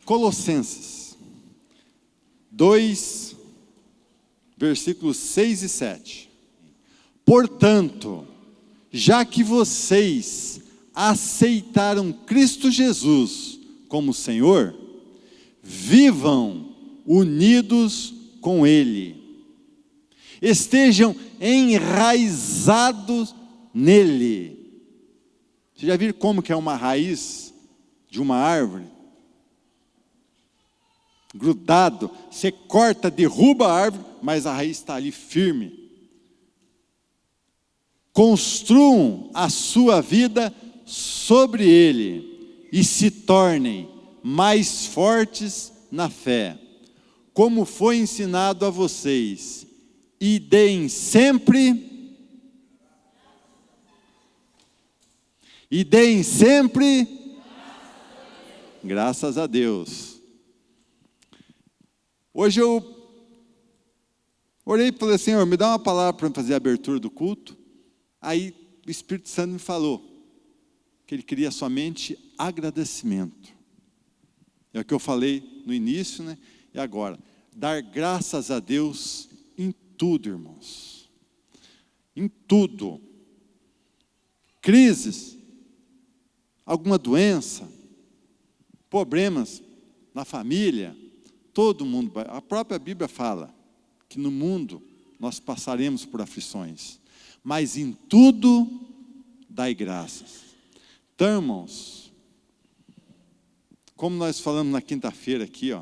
Colossenses 2, versículos 6 e 7. Portanto, já que vocês aceitaram Cristo Jesus como Senhor, vivam unidos com Ele. Estejam enraizados nele. Vocês já viram como que é uma raiz de uma árvore? Grudado, você corta, derruba a árvore, mas a raiz está ali firme. Construam a sua vida sobre ele e se tornem mais fortes na fé, como foi ensinado a vocês, e deem sempre graças a Deus. Hoje eu orei e falei, Senhor, me dá uma palavra para fazer a abertura do culto. Aí o Espírito Santo me falou que Ele queria somente agradecimento. É o que eu falei no início, né? E agora, dar graças a Deus em tudo, irmãos. Em tudo. Crises, alguma doença, problemas na família, todo mundo vai. A própria Bíblia fala que no mundo nós passaremos por aflições, mas em tudo dai graças. Então, irmãos, como nós falamos na quinta-feira aqui, ó,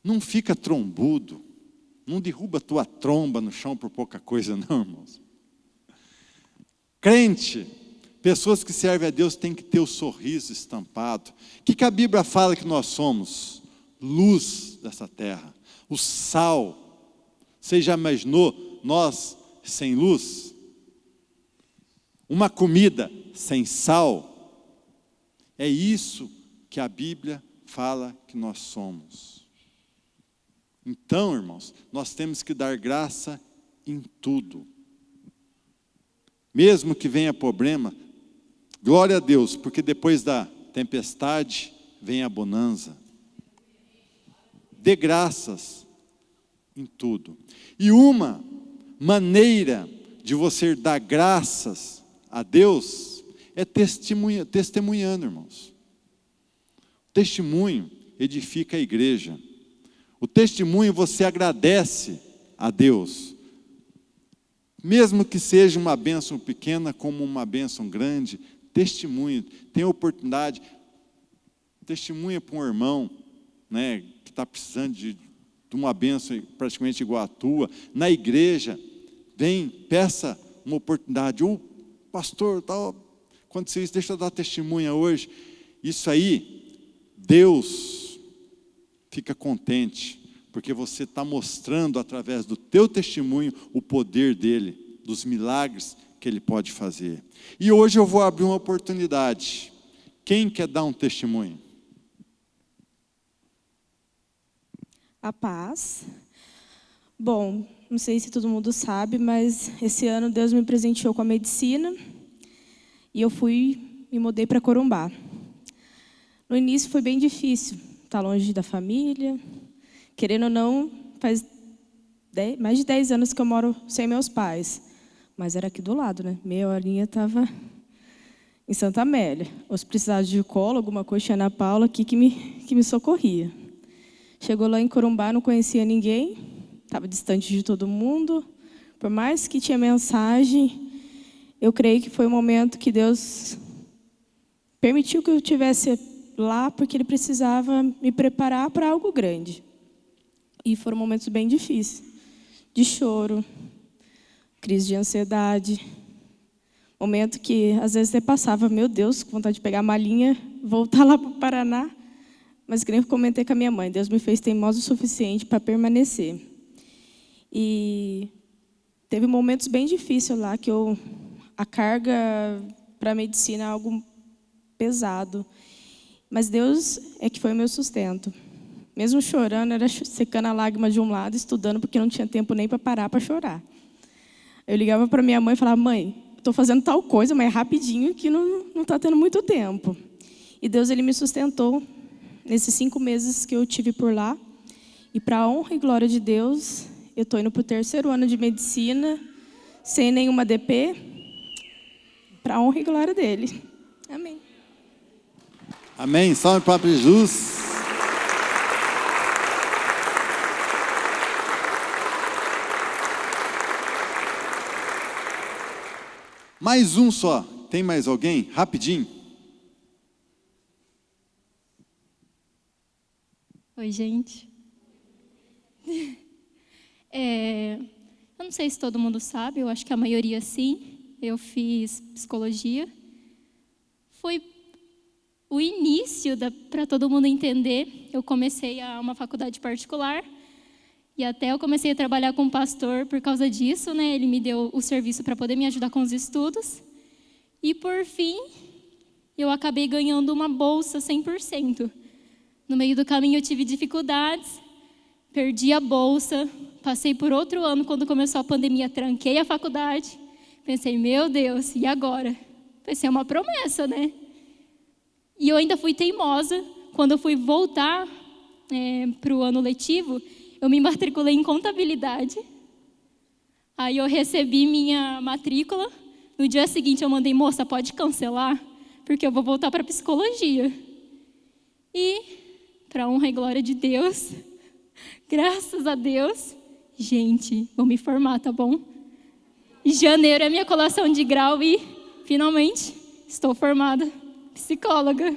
não fica trombudo, não derruba tua tromba no chão por pouca coisa não, irmãos. Crente, pessoas que servem a Deus têm que ter o sorriso estampado. O que a Bíblia fala que nós somos? Luz dessa terra, o sal. Você já imaginou nós sem luz? Uma comida sem sal? É isso que a Bíblia fala que nós somos. Então, irmãos, nós temos que dar graça em tudo. Mesmo que venha problema, glória a Deus, porque depois da tempestade vem a bonança. Dê graças em tudo. E uma maneira de você dar graças a Deus é testemunhando, irmãos. O testemunho edifica a igreja. O testemunho você agradece a Deus. Mesmo que seja uma bênção pequena como uma bênção grande, testemunho, tem oportunidade, testemunha para um irmão, né, que está precisando de uma bênção praticamente igual à tua, na igreja, vem, peça uma oportunidade, pastor, tal, aconteceu isso, deixa eu dar testemunha hoje. Isso aí, Deus fica contente, porque você está mostrando através do teu testemunho o poder dele, dos milagres que ele pode fazer. E hoje eu vou abrir uma oportunidade. Quem quer dar um testemunho? A paz. Bom, não sei se todo mundo sabe, mas esse ano Deus me presenteou com a medicina e eu me mudei para Corumbá. No início foi bem difícil, estar longe da família. Querendo ou não, faz mais de 10 anos que eu moro sem meus pais. Mas era aqui do lado, né? Meia horinha estava em Santa Amélia. Ou se precisasse de colo, alguma coisa, tinha Ana Paula aqui que me socorria. Chegou lá em Corumbá, não conhecia ninguém, estava distante de todo mundo. Por mais que tinha mensagem, eu creio que foi um momento que Deus permitiu que eu estivesse lá, porque Ele precisava me preparar para algo grande. E foram momentos bem difíceis, de choro, crise de ansiedade. Momento que às vezes você passava, meu Deus, com vontade de pegar a malinha, voltar lá para o Paraná. Mas que nem eu comentei com a minha mãe, Deus me fez teimosa o suficiente para permanecer. E teve momentos bem difíceis lá, que a carga para a medicina é algo pesado. Mas Deus é que foi o meu sustento. Mesmo chorando, era secando a lágrima de um lado, estudando, porque não tinha tempo nem para parar para chorar. Eu ligava para minha mãe e falava, mãe, estou fazendo tal coisa, mas é rapidinho, que não está tendo muito tempo. E Deus, Ele me sustentou nesses 5 meses que eu tive por lá. E para a honra e glória de Deus, eu estou indo para o 3º ano de medicina, sem nenhuma DP, para a honra e glória dele. Amém. Amém. Salve para Jesus. Mais um só. Tem mais alguém? Rapidinho. Oi, gente. Eu não sei se todo mundo sabe, eu acho que a maioria sim. Eu fiz psicologia. Foi o início, para todo mundo entender. Eu comecei uma faculdade particular e até eu comecei a trabalhar com um pastor por causa disso, né? Ele me deu o serviço para poder me ajudar com os estudos. E, por fim, eu acabei ganhando uma bolsa 100%. No meio do caminho eu tive dificuldades, perdi a bolsa, passei por outro ano quando começou a pandemia, tranquei a faculdade. Pensei, meu Deus, e agora? Vai ser uma promessa, né? E eu ainda fui teimosa. Quando eu fui voltar para o ano letivo, eu me matriculei em contabilidade. Aí eu recebi minha matrícula. No dia seguinte eu mandei, moça, pode cancelar? Porque eu vou voltar para psicologia. E, para a honra e glória de Deus, graças a Deus, gente, vou me formar, tá bom? Em janeiro é minha colação de grau e, finalmente, estou formada psicóloga.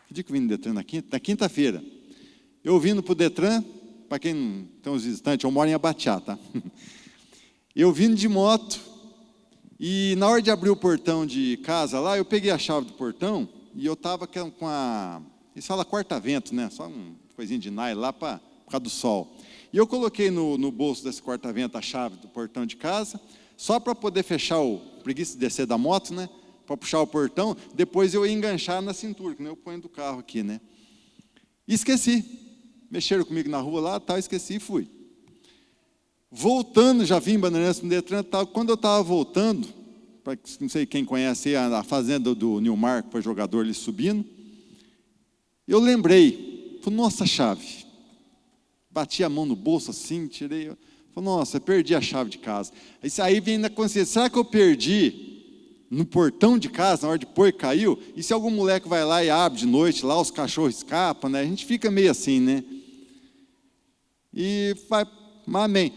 Que dia que eu vim no Detran? Na quinta-feira. Eu vindo para o Detran, para quem não tem os visitantes, eu moro em Abateá, tá? Eu vindo de moto, e na hora de abrir o portão de casa lá, eu peguei a chave do portão, e eu estava com a... Eles falam corta-vento, né? Só uma coisinha de nylon lá por causa do sol. E eu coloquei no bolso desse corta-vento a chave do portão de casa, só para poder fechar preguiça de descer da moto, né? Para puxar o portão, depois eu ia enganchar na cintura, que nem eu ponho do carro aqui, né? E esqueci. Mexeram comigo na rua lá, tal, esqueci e fui. Voltando, já vim em Bandeirantes no Detran, tal. Quando eu estava voltando, não sei quem conhece a fazenda do Nilmar, que foi jogador ali subindo, eu lembrei, falei, nossa, chave. Bati a mão no bolso assim, tirei, falei, nossa, eu perdi a chave de casa. Aí vem na consciência, será que eu perdi no portão de casa, na hora de pôr, caiu? E se algum moleque vai lá e abre de noite, lá os cachorros escapam, né? A gente fica meio assim, né? E vai, amém.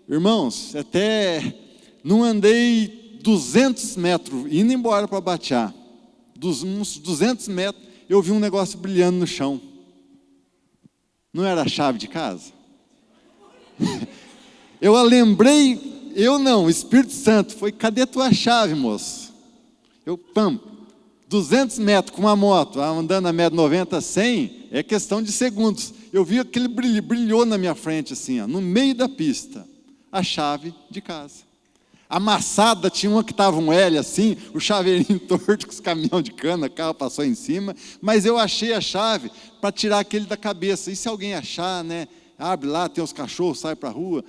Irmãos, até não andei 200 metros, indo embora para Abateá, uns 200 metros, eu vi um negócio brilhando no chão. Não era a chave de casa? Eu a lembrei, o Espírito Santo, foi, cadê tua chave, moço? Eu, 200 metros com uma moto, andando a média 90, 100, é questão de segundos. Eu vi aquele brilhou na minha frente, assim, ó, no meio da pista, a chave de casa. Amassada, tinha uma que estava um L assim, o chaveirinho torto com os caminhões de cana, o carro passou em cima, mas eu achei a chave para tirar aquele da cabeça. E se alguém achar, né? Abre lá, tem os cachorros, sai para a rua.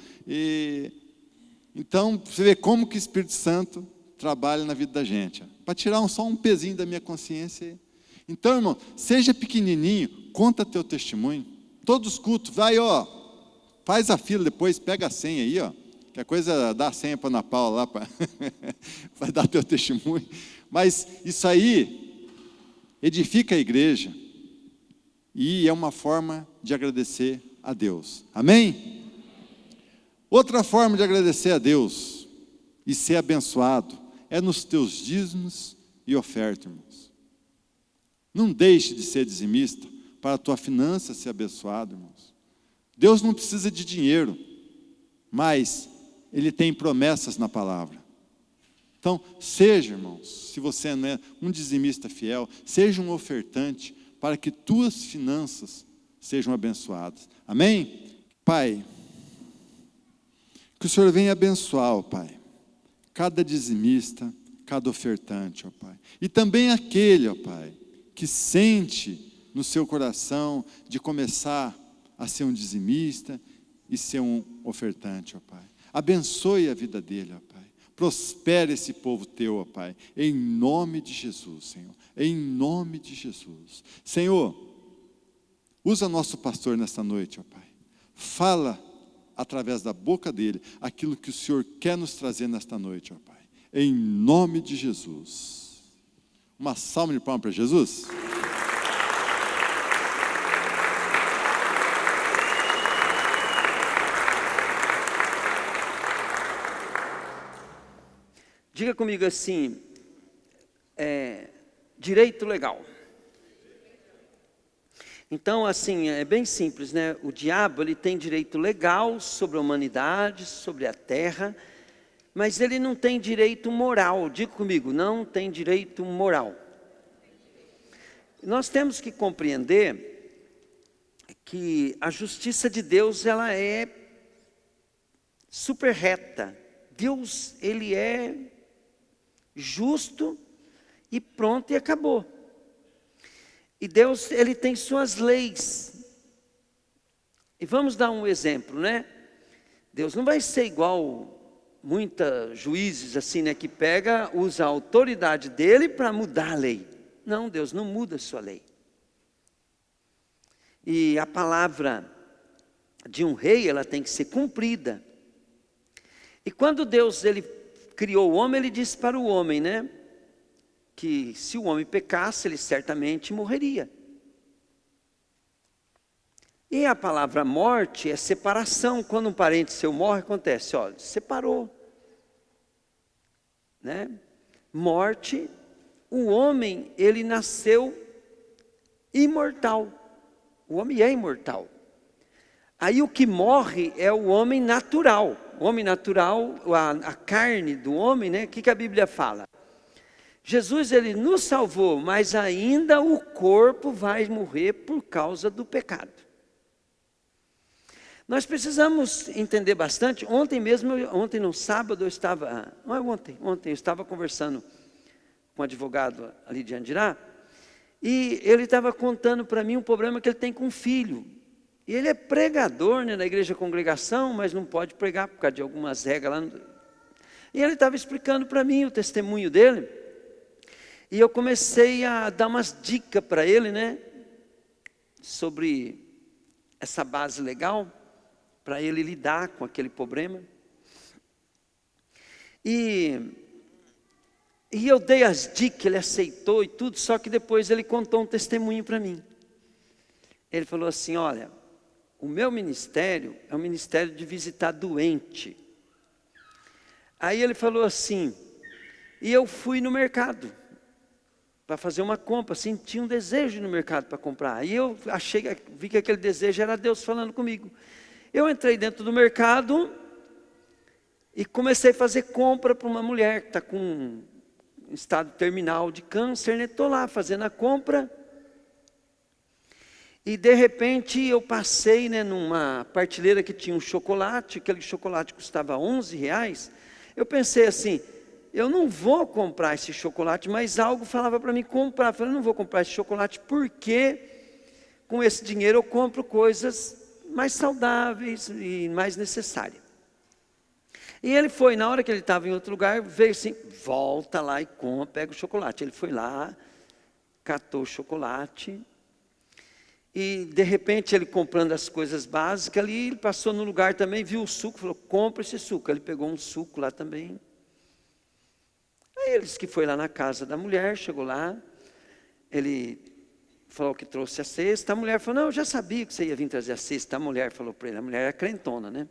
Então, você vê como que o Espírito Santo trabalha na vida da gente, para tirar só um pezinho da minha consciência. Então, irmão, seja pequenininho, conta teu testemunho. Todos os cultos, vai, faz a fila depois, pega a senha aí, que a coisa dá a senha para Ana Paula lá, para dar teu testemunho. Mas isso aí edifica a igreja e é uma forma de agradecer a Deus. Amém? Outra forma de agradecer a Deus e ser abençoado é nos teus dízimos e ofertas, irmãos. Não deixe de ser dizimista para a tua finança ser abençoada, irmãos. Deus não precisa de dinheiro, mas Ele tem promessas na palavra. Então, seja, irmãos, se você não é um dizimista fiel, seja um ofertante para que tuas finanças sejam abençoadas. Amém? Pai, que o Senhor venha abençoar, Pai, cada dizimista, cada ofertante, ó Pai. E também aquele, ó Pai, que sente no seu coração de começar a ser um dizimista e ser um ofertante, ó Pai. Abençoe a vida dele, ó Pai. Prospere esse povo teu, ó Pai. Em nome de Jesus, Senhor. Em nome de Jesus. Senhor, usa nosso pastor nesta noite, ó Pai. Fala através da boca dele aquilo que o Senhor quer nos trazer nesta noite, ó Pai. Em nome de Jesus. Uma salva de palmas para Jesus. Diga comigo assim, direito legal. Então, assim, é bem simples, né? O diabo, ele tem direito legal sobre a humanidade, sobre a terra, mas ele não tem direito moral. Diga comigo, não tem direito moral. Nós temos que compreender que a justiça de Deus, ela é super reta. Deus, ele é justo e pronto e acabou. E Deus, ele tem suas leis. E vamos dar um exemplo, né? Deus não vai ser igual muitos juízes assim, né? Que usa a autoridade dele para mudar a lei. Não, Deus não muda a sua lei. E a palavra de um rei, ela tem que ser cumprida. E quando Deus, ele criou o homem, ele disse para o homem, né? Que se o homem pecasse, ele certamente morreria. E a palavra morte é separação. Quando um parente seu morre, acontece, olha, separou. Né? Morte, o homem, ele nasceu imortal. O homem é imortal. Aí o que morre é o homem natural. O homem natural, a carne do homem, né? O que a Bíblia fala? Jesus, ele nos salvou, mas ainda o corpo vai morrer por causa do pecado. Nós precisamos entender bastante. Ontem no sábado, ontem eu estava conversando com um advogado ali de Andirá, e ele estava contando para mim um problema que ele tem com um filho. E ele é pregador, né, na igreja congregação, mas não pode pregar por causa de algumas regras lá. E ele estava explicando para mim o testemunho dele. E eu comecei a dar umas dicas para ele, né? Sobre essa base legal, para ele lidar com aquele problema. E eu dei as dicas, ele aceitou e tudo, só que depois ele contou um testemunho para mim. Ele falou assim, olha, o meu ministério é um ministério de visitar doente. Aí ele falou assim, e eu fui no mercado para fazer uma compra, senti um desejo no mercado para comprar. Aí eu vi que aquele desejo era Deus falando comigo. Eu entrei dentro do mercado e comecei a fazer compra para uma mulher que está com um estado terminal de câncer, né? Estou lá fazendo a compra. E de repente eu passei, né, numa partilheira que tinha um chocolate, aquele chocolate custava R$11. Eu pensei assim, eu não vou comprar esse chocolate, mas algo falava para mim comprar. Eu falei, não vou comprar esse chocolate porque com esse dinheiro eu compro coisas mais saudáveis e mais necessárias. E ele foi, na hora que ele estava em outro lugar, veio assim, volta lá e pega o chocolate. Ele foi lá, catou o chocolate. E de repente ele comprando as coisas básicas ali, ele passou no lugar também, viu o suco, falou, compra esse suco. Ele pegou um suco lá também. Aí ele disse que foi lá na casa da mulher, chegou lá, ele falou que trouxe a cesta, a mulher falou, não, eu já sabia que você ia vir trazer a cesta. A mulher falou para ele, a mulher era crentona, né?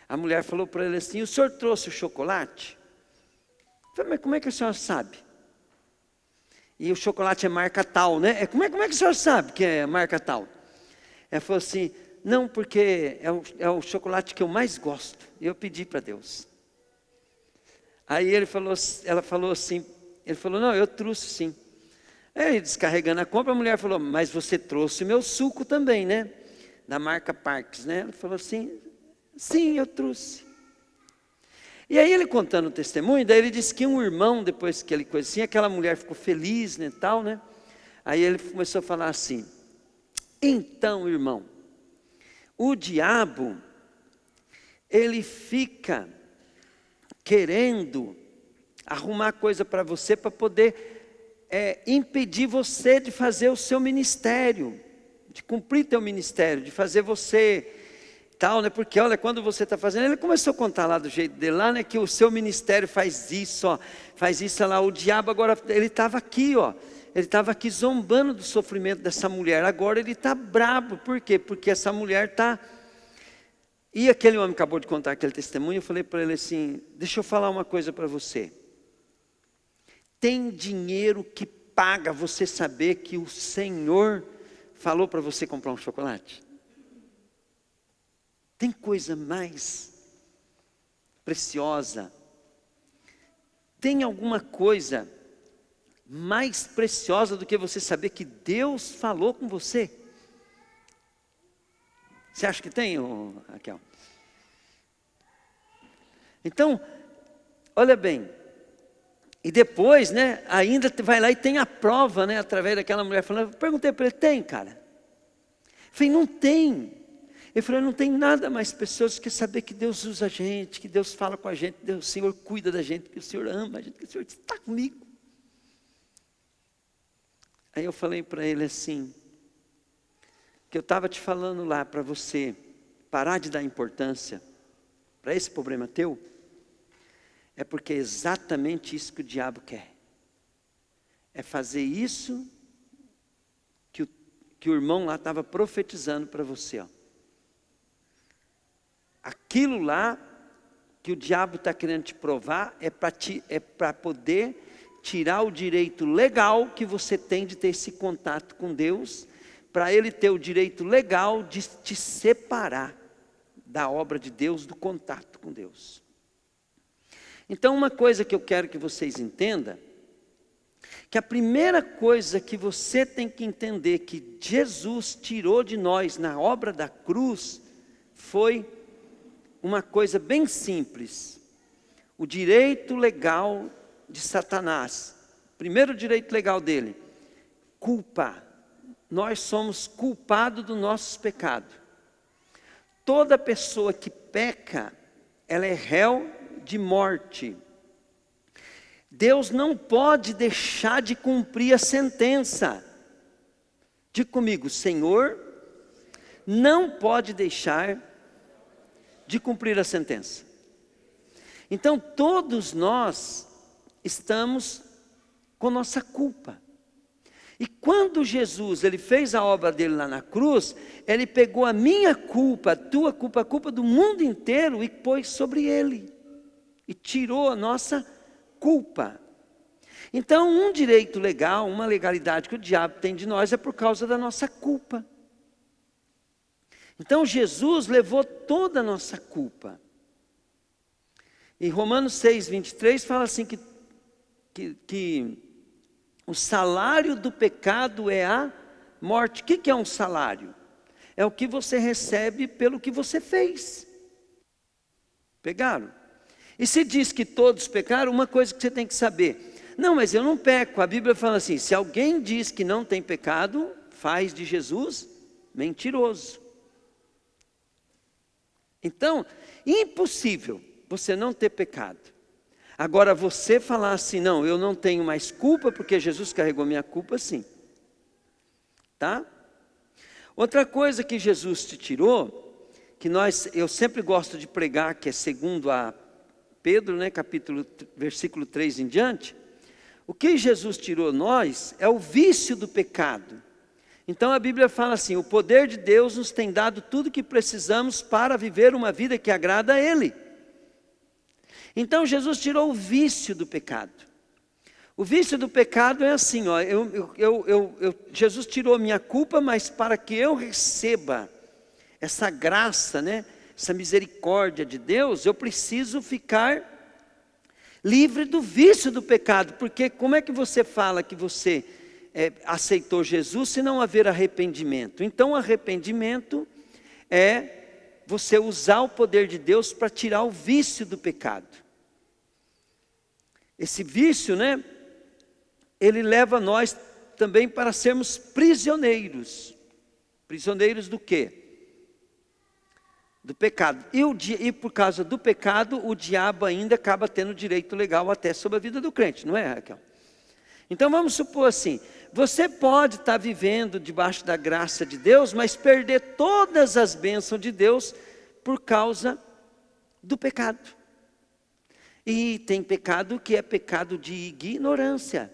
A mulher falou para ele assim, o senhor trouxe o chocolate? Eu falei, mas como é que o senhor sabe? E o chocolate é marca tal, né? Como é que o senhor sabe que é marca tal? Ela falou assim, não, porque é o chocolate que eu mais gosto. E eu pedi para Deus. Aí ela falou assim, ele falou, não, eu trouxe sim. Aí descarregando a compra, a mulher falou, mas você trouxe meu suco também, né? Da marca Parks, né? Ele falou assim, sim, eu trouxe. E aí ele contando o testemunho, daí ele disse que um irmão, depois que ele coisa assim, aquela mulher ficou feliz, né, tal, né? Aí ele começou a falar assim, então, irmão, o diabo, ele fica querendo arrumar coisa para você, para poder impedir você de fazer o seu ministério, de cumprir teu ministério, de fazer você tal, né? Porque olha, quando você está fazendo, ele começou a contar lá do jeito dele lá, né? Que o seu ministério faz isso, ó, faz isso lá. O diabo agora, ele estava aqui, ó, ele estava aqui zombando do sofrimento dessa mulher. Agora ele está brabo, por quê? Porque essa mulher está... E aquele homem acabou de contar aquele testemunho, eu falei para ele assim, deixa eu falar uma coisa para você. Tem dinheiro que paga você saber que o Senhor falou para você comprar um chocolate? Tem coisa mais preciosa? Tem alguma coisa mais preciosa do que você saber que Deus falou com você? Você acha que tem, Raquel? Então, olha bem. E depois, né, ainda vai lá e tem a prova, né, através daquela mulher falando. Eu perguntei para ele, tem, cara? Eu falei, não tem. Ele falou, não tem nada mais precioso que saber que Deus usa a gente, que Deus fala com a gente, que o Senhor cuida da gente, que o Senhor ama a gente, que o Senhor está comigo. Aí eu falei para ele assim, que eu estava te falando lá para você parar de dar importância para esse problema teu, é porque é exatamente isso que o diabo quer. É fazer isso que o irmão lá estava profetizando para você. Ó. Aquilo lá que o diabo está querendo te provar é para poder tirar o direito legal que você tem de ter esse contato com Deus, para ele ter o direito legal de te separar da obra de Deus, do contato com Deus. Então, uma coisa que eu quero que vocês entendam, que a primeira coisa que você tem que entender que Jesus tirou de nós na obra da cruz, foi uma coisa bem simples. O direito legal de Satanás. Primeiro direito legal dele, culpa. Nós somos culpados dos nossos pecados. Toda pessoa que peca, ela é réu de morte. Deus não pode deixar de cumprir a sentença. Diga comigo, Senhor não pode deixar de cumprir a sentença. Então todos nós estamos com nossa culpa. E quando Jesus, ele fez a obra dele lá na cruz, ele pegou a minha culpa, a tua culpa, a culpa do mundo inteiro e pôs sobre ele. E tirou a nossa culpa. Então, um direito legal, uma legalidade que o diabo tem de nós é por causa da nossa culpa. Então, Jesus levou toda a nossa culpa. E Romanos 6, 23 fala assim que o salário do pecado é a morte. O que é um salário? É o que você recebe pelo que você fez. Pegaram? E se diz que todos pecaram, uma coisa que você tem que saber. Não, mas eu não peco. A Bíblia fala assim, se alguém diz que não tem pecado, faz de Jesus mentiroso. Então, impossível você não ter pecado. Agora você falar assim, não, eu não tenho mais culpa, porque Jesus carregou minha culpa, sim. Tá? Outra coisa que Jesus te tirou, que eu sempre gosto de pregar, que é segundo a Pedro, né, versículo 3 em diante, o que Jesus tirou nós é o vício do pecado. Então a Bíblia fala assim, o poder de Deus nos tem dado tudo o que precisamos para viver uma vida que agrada a Ele. Então Jesus tirou o vício do pecado. O vício do pecado é assim, ó, Jesus tirou a minha culpa, mas para que eu receba essa graça, né, essa misericórdia de Deus, eu preciso ficar livre do vício do pecado. Porque como é que você fala que você aceitou Jesus se não haver arrependimento? Então arrependimento é você usar o poder de Deus para tirar o vício do pecado. Esse vício, né, ele leva nós também para sermos prisioneiros. Prisioneiros do quê? Do pecado. E por causa do pecado, o diabo ainda acaba tendo direito legal até sobre a vida do crente, não é, Raquel? Então vamos supor assim, você pode estar vivendo debaixo da graça de Deus, mas perder todas as bênçãos de Deus por causa do pecado. E tem pecado que é pecado de ignorância.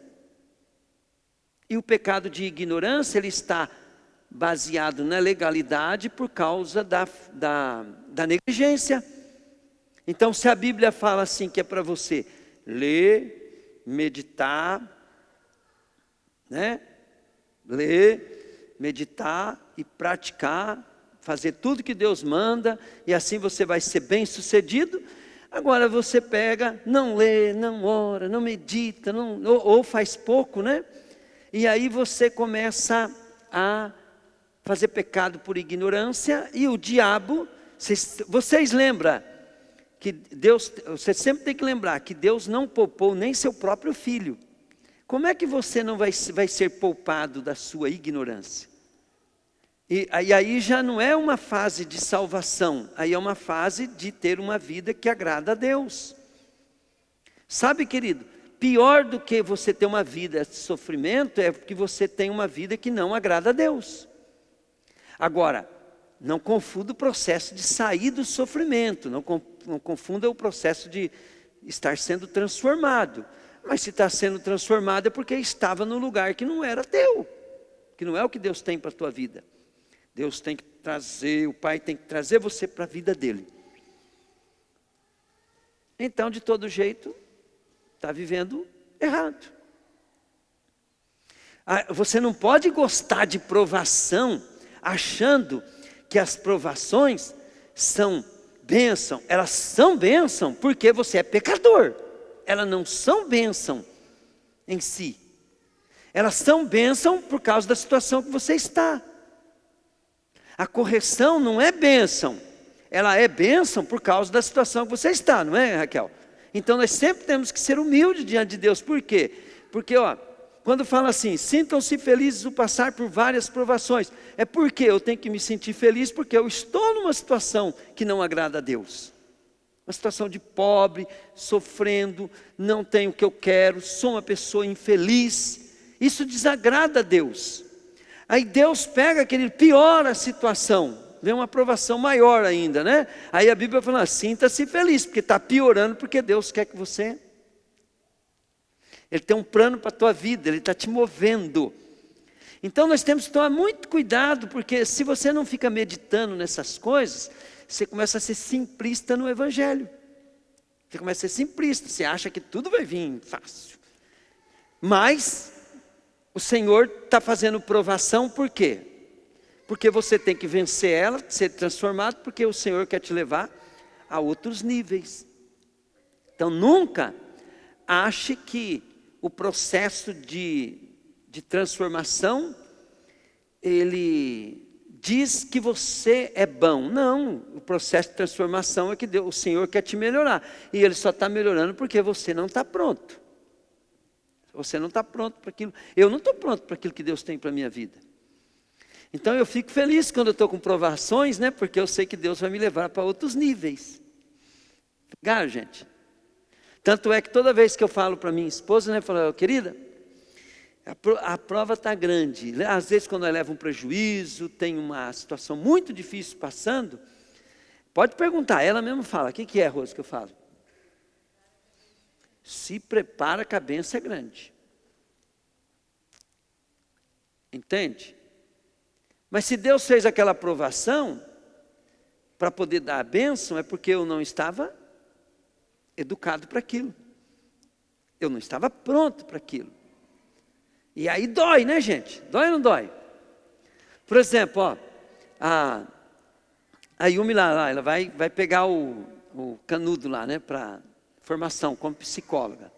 E o pecado de ignorância, ele está baseado na legalidade por causa da negligência. Então, se a Bíblia fala assim, que é para você ler, meditar, né? Ler, meditar e praticar, fazer tudo que Deus manda, e assim você vai ser bem sucedido. Agora você pega, não lê, não ora, não medita, ou faz pouco, né? E aí você começa a fazer pecado por ignorância, e o diabo, vocês lembram que Deus, você sempre tem que lembrar que Deus não poupou nem seu próprio filho. Como é que você não vai ser poupado da sua ignorância? E aí já não é uma fase de salvação, aí é uma fase de ter uma vida que agrada a Deus. Sabe, querido, pior do que você ter uma vida de sofrimento é que você tem uma vida que não agrada a Deus. Agora, não confunda o processo de sair do sofrimento, não confunda o processo de estar sendo transformado. Mas se está sendo transformado é porque estava no lugar que não era teu, que não é o que Deus tem para a tua vida. Deus tem que trazer, o Pai tem que trazer você para a vida dele. Então, de todo jeito, está vivendo errado. Você não pode gostar de provação achando que as provações são bênção. Elas são bênção porque você é pecador. Elas não são bênção em si. Elas são bênção por causa da situação que você está. A correção não é bênção. Ela é bênção por causa da situação que você está, não é, Raquel? Então nós sempre temos que ser humildes diante de Deus. Por quê? Porque, quando fala assim, sintam-se felizes ao passar por várias provações, é porque eu tenho que me sentir feliz, porque eu estou numa situação que não agrada a Deus. Uma situação de pobre, sofrendo, não tenho o que eu quero, sou uma pessoa infeliz. Isso desagrada a Deus. Aí Deus pega piora a situação, vem uma provação maior ainda, né? Aí a Bíblia fala, sinta-se feliz, porque está piorando, porque Deus quer que você... Ele tem um plano para a tua vida, Ele está te movendo. Então nós temos que tomar muito cuidado, porque se você não fica meditando nessas coisas, você começa a ser simplista no Evangelho. Você começa a ser simplista, você acha que tudo vai vir fácil. Mas o Senhor está fazendo provação, por quê? Porque você tem que vencer ela, ser transformado, porque o Senhor quer te levar a outros níveis. Então nunca ache que o processo de transformação, ele diz que você é bom. Não, o processo de transformação é que o Senhor quer te melhorar. E Ele só está melhorando porque você não está pronto. Você não está pronto para aquilo. Eu não estou pronto para aquilo que Deus tem para a minha vida. Então eu fico feliz quando eu estou com provações, né? Porque eu sei que Deus vai me levar para outros níveis. Legal, gente? Tanto é que toda vez que eu falo para minha esposa, né? Eu falo, querida, a prova está grande. Às vezes quando ela leva um prejuízo, tem uma situação muito difícil passando, pode perguntar, ela mesma fala, o que é, Rose, que eu falo? Se prepara que a bênção é grande. Entende? Mas se Deus fez aquela aprovação para poder dar a bênção, é porque eu não estava educado para aquilo. Eu não estava pronto para aquilo. E aí dói, né, gente? Dói ou não dói? Por exemplo, a Yumi lá, ela vai pegar o canudo lá, né, para formação como psicóloga.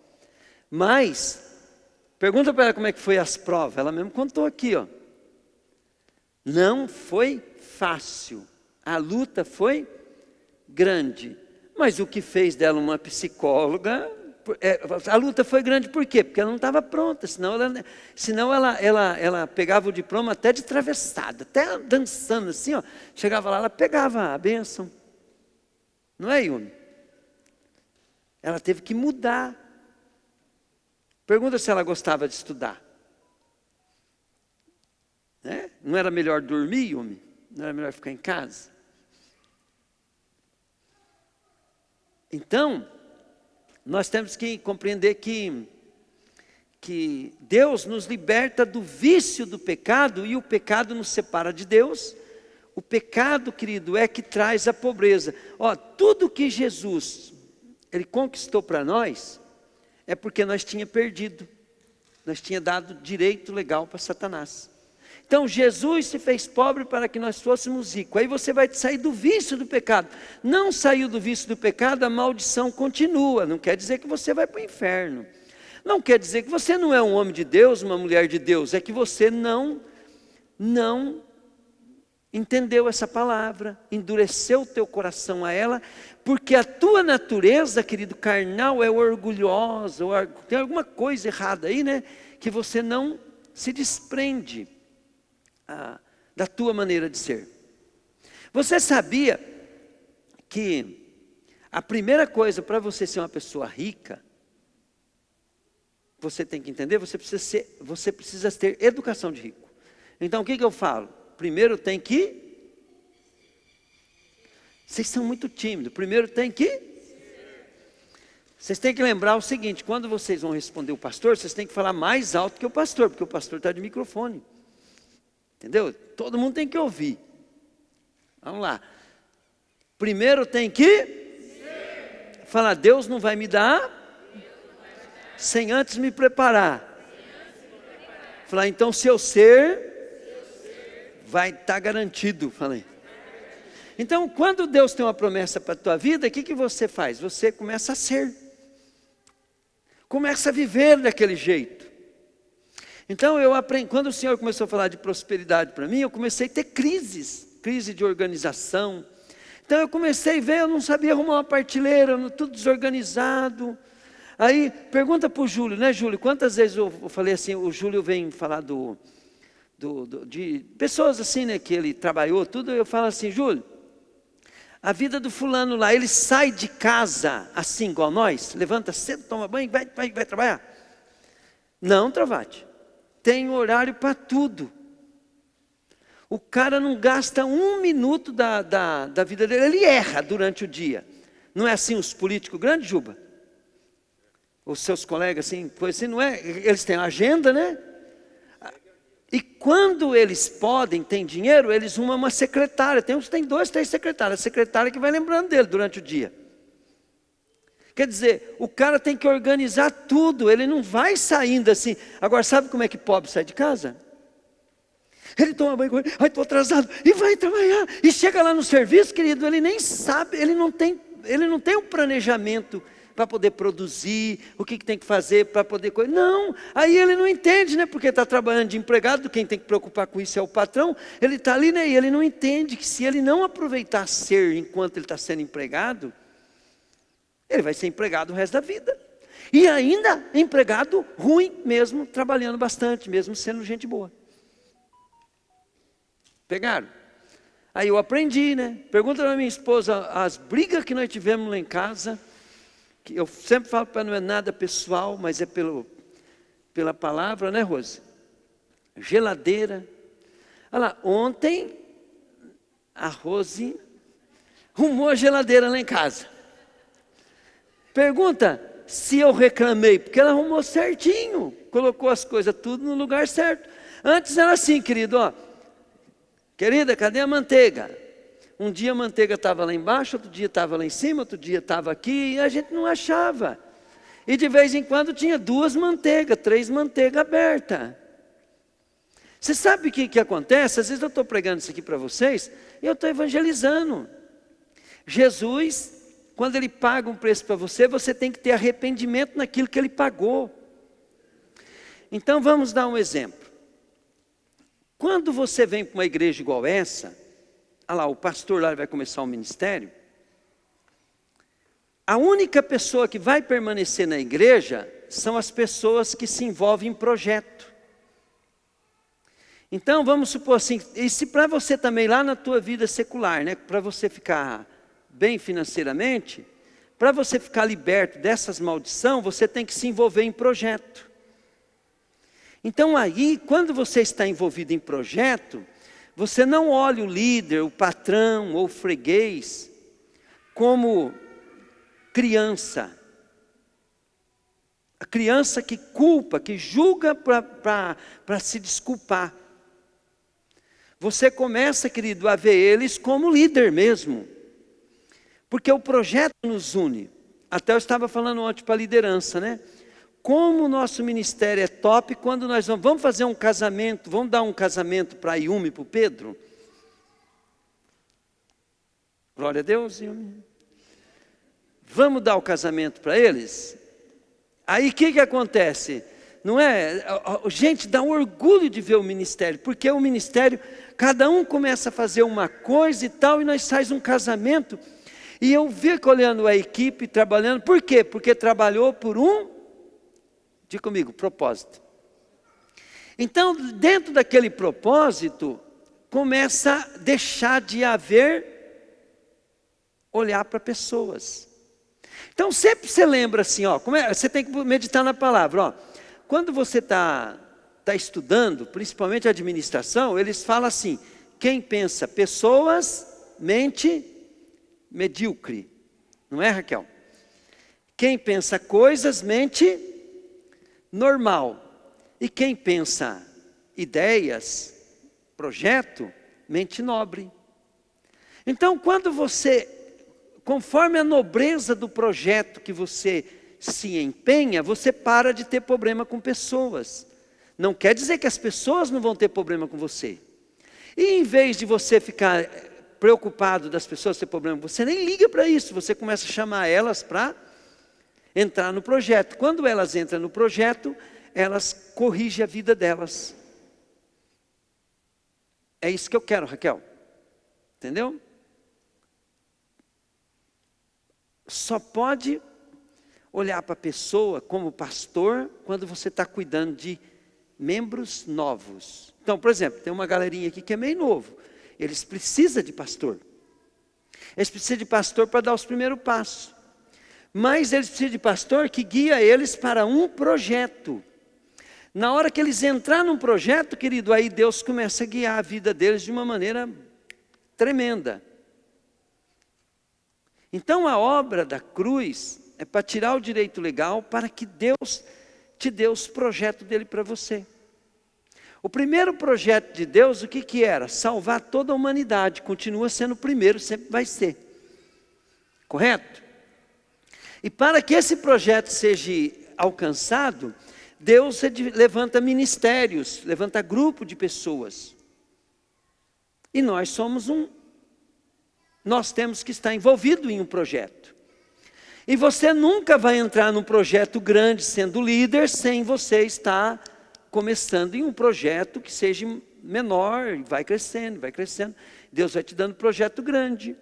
Mas pergunta para ela como é que foi as provas. Ela mesmo contou aqui, Não foi fácil. A luta foi grande. Mas o que fez dela uma psicóloga, a luta foi grande por quê? Porque ela não estava pronta, senão ela pegava o diploma até de travessada, até dançando assim, chegava lá, ela pegava a bênção. Não é, Yumi? Ela teve que mudar. Pergunta se ela gostava de estudar. Né? Não era melhor dormir, Yumi? Não era melhor ficar em casa? Então, nós temos que compreender que Deus nos liberta do vício do pecado, e o pecado nos separa de Deus. O pecado, querido, é que traz a pobreza. Ó, tudo que Jesus, Ele conquistou para nós, é porque nós tínhamos perdido. Nós tínhamos dado direito legal para Satanás. Então Jesus se fez pobre para que nós fôssemos ricos. Aí você vai sair do vício do pecado. Não saiu do vício do pecado, a maldição continua. Não quer dizer que você vai para o inferno. Não quer dizer que você não é um homem de Deus, uma mulher de Deus. É que você não entendeu essa palavra, endureceu o teu coração a ela, porque a tua natureza, querido, carnal é orgulhosa, tem alguma coisa errada aí, né? Que você não se desprende da tua maneira de ser. Você sabia que a primeira coisa para você ser uma pessoa rica, você tem que entender, você precisa ter educação de rico. Então o que eu falo? Primeiro tem que... Vocês são muito tímidos. Primeiro tem que... Vocês têm que lembrar o seguinte, quando vocês vão responder o pastor, vocês têm que falar mais alto que o pastor, porque o pastor está de microfone. Entendeu? Todo mundo tem que ouvir. Vamos lá. Primeiro tem que... Falar, Deus não vai me dar sem antes me preparar. Falar, então seu ser vai estar garantido. Falei. Então, quando Deus tem uma promessa para a tua vida, o que você faz? Você começa a ser. Começa a viver daquele jeito. Então, eu aprendi, quando o Senhor começou a falar de prosperidade para mim, eu comecei a ter crise de organização. Então, eu comecei a ver, eu não sabia arrumar uma partilheira, tudo desorganizado. Aí, pergunta para o Júlio, né, Júlio? Quantas vezes eu falei assim, o Júlio vem falar de pessoas assim, né, que ele trabalhou, tudo, eu falo assim, Júlio, a vida do fulano lá, ele sai de casa assim, igual nós, levanta cedo, toma banho, vai trabalhar? Não, Travati, tem horário para tudo. O cara não gasta 1 minuto da vida dele, ele erra durante o dia. Não é assim os políticos grandes, Juba? Os seus colegas, assim, coisa assim, não é? Eles têm agenda, né? E quando eles podem, têm dinheiro, eles arrumam uma secretária. Tem uns que tem 2, 3 secretárias. A secretária que vai lembrando dele durante o dia. Quer dizer, o cara tem que organizar tudo. Ele não vai saindo assim. Agora, sabe como é que pobre sai de casa? Ele toma banho, ai, estou atrasado, e vai trabalhar. E chega lá no serviço, querido, ele nem sabe, ele não tem um planejamento para poder produzir, o que tem que fazer para poder... Não, aí ele não entende, né? Porque está trabalhando de empregado, quem tem que preocupar com isso é o patrão. Ele está ali, né? E ele não entende que se ele não aproveitar ser enquanto ele está sendo empregado, ele vai ser empregado o resto da vida. E ainda empregado ruim mesmo, trabalhando bastante, mesmo sendo gente boa. Pegaram? Aí eu aprendi, né? Pergunta para minha esposa, as brigas que nós tivemos lá em casa... Eu sempre falo para não é nada pessoal, mas é pela palavra, né, Rose? Geladeira. Olha lá, ontem a Rose arrumou a geladeira lá em casa. Pergunta se eu reclamei, porque ela arrumou certinho, colocou as coisas tudo no lugar certo. Antes era assim, querido, ó. Querida, cadê a manteiga? Um dia a manteiga estava lá embaixo, outro dia estava lá em cima, outro dia estava aqui, e a gente não achava. E de vez em quando tinha 2 manteigas, 3 manteigas abertas. Você sabe o que acontece? Às vezes eu estou pregando isso aqui para vocês, e eu estou evangelizando. Jesus, quando Ele paga um preço para você, você tem que ter arrependimento naquilo que Ele pagou. Então vamos dar um exemplo. Quando você vem para uma igreja igual essa, olha lá, o pastor lá vai começar um ministério. A única pessoa que vai permanecer na igreja são as pessoas que se envolvem em projeto. Então, vamos supor assim, e se para você também lá na tua vida secular, né, para você ficar bem financeiramente, para você ficar liberto dessas maldições, você tem que se envolver em projeto. Então aí, quando você está envolvido em projeto, você não olha o líder, o patrão ou o freguês como criança. A criança que culpa, que julga para se desculpar. Você começa, querido, a ver eles como líder mesmo. Porque o projeto nos une. Até eu estava falando ontem para a liderança, né? Como o nosso ministério é top quando nós vamos fazer um casamento, vamos dar um casamento para a Yumi e para o Pedro? Glória a Deus, Yumi. Vamos dar o casamento para eles? Aí o que acontece? Não é? Gente, dá um orgulho de ver o ministério, porque o ministério, cada um começa a fazer uma coisa e tal, e nós saímos um casamento, e eu fico olhando a equipe trabalhando, por quê? Porque trabalhou por diga comigo, propósito. Então, dentro daquele propósito, começa a deixar de haver olhar para pessoas. Então, sempre você lembra assim, ó, você tem que meditar na palavra, ó. Quando você está estudando, principalmente a administração, eles falam assim, quem pensa pessoas, mente medíocre. Não é, Raquel? Quem pensa coisas, mente normal. E quem pensa ideias, projeto, mente nobre. Então, quando você, conforme a nobreza do projeto que você se empenha, você para de ter problema com pessoas. Não quer dizer que as pessoas não vão ter problema com você. E em vez de você ficar preocupado das pessoas ter problema, você nem liga para isso, você começa a chamar elas para entrar no projeto. Quando elas entram no projeto, elas corrigem a vida delas. É isso que eu quero, Raquel. Entendeu? Só pode olhar para a pessoa como pastor quando você está cuidando de membros novos. Então, por exemplo, tem uma galerinha aqui que é meio novo. Eles precisam de pastor. Eles precisam de pastor para dar os primeiros passos. Mas eles precisam de pastor que guia eles para um projeto. Na hora que eles entrarem num projeto, querido, aí Deus começa a guiar a vida deles de uma maneira tremenda. Então a obra da cruz é para tirar o direito legal para que Deus te dê os projetos dele para você. O primeiro projeto de Deus, o que era? Salvar toda a humanidade. Continua sendo o primeiro, sempre vai ser. Correto? E para que esse projeto seja alcançado, Deus levanta ministérios, levanta grupo de pessoas. E nós somos nós temos que estar envolvido em um projeto. E você nunca vai entrar num projeto grande sendo líder sem você estar começando em um projeto que seja menor, e vai crescendo, vai crescendo. Deus vai te dando projeto grande.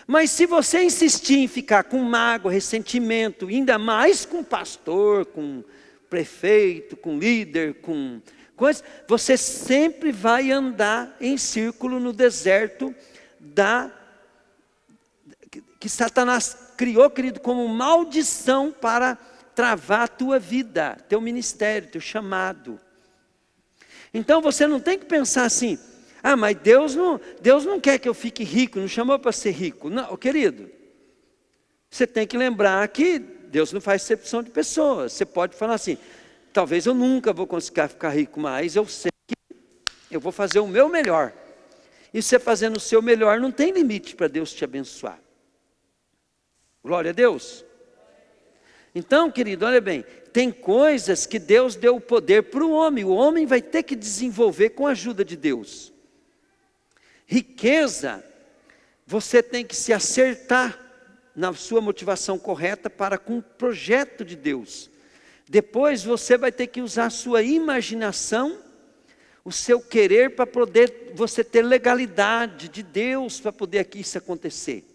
Mas se você insistir em ficar com mágoa, ressentimento, ainda mais com pastor, com prefeito, com líder, com coisas, você sempre vai andar em círculo no deserto que Satanás criou, querido, como maldição para travar a tua vida, teu ministério, teu chamado. Então você não tem que pensar assim, mas Deus não quer que eu fique rico, não chamou para ser rico. Não, querido, você tem que lembrar que Deus não faz exceção de pessoas. Você pode falar assim, talvez eu nunca vou conseguir ficar rico, mas eu sei que eu vou fazer o meu melhor. E você fazendo o seu melhor, não tem limite para Deus te abençoar. Glória a Deus. Então, querido, olha bem, tem coisas que Deus deu o poder para o homem vai ter que desenvolver com a ajuda de Deus. Riqueza, você tem que se acertar na sua motivação correta para com o projeto de Deus. Depois você vai ter que usar a sua imaginação, o seu querer para poder você ter legalidade de Deus para poder aqui isso acontecer.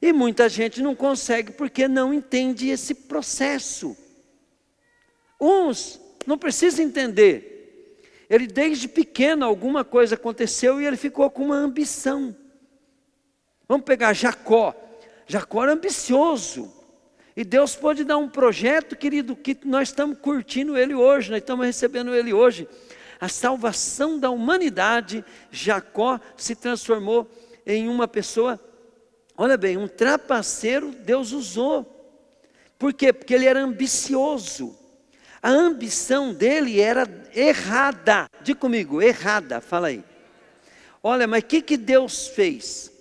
E muita gente não consegue porque não entende esse processo. Uns não precisam entender. Ele desde pequeno alguma coisa aconteceu e ele ficou com uma ambição. Vamos pegar Jacó. Jacó era ambicioso. E Deus pode dar um projeto, querido, que nós estamos curtindo ele hoje, nós estamos recebendo ele hoje. A salvação da humanidade, Jacó se transformou em uma pessoa, olha bem, um trapaceiro Deus usou. Por quê? Porque ele era ambicioso. A ambição dele era errada. Diga comigo, errada, fala aí. Olha, mas o que Deus fez?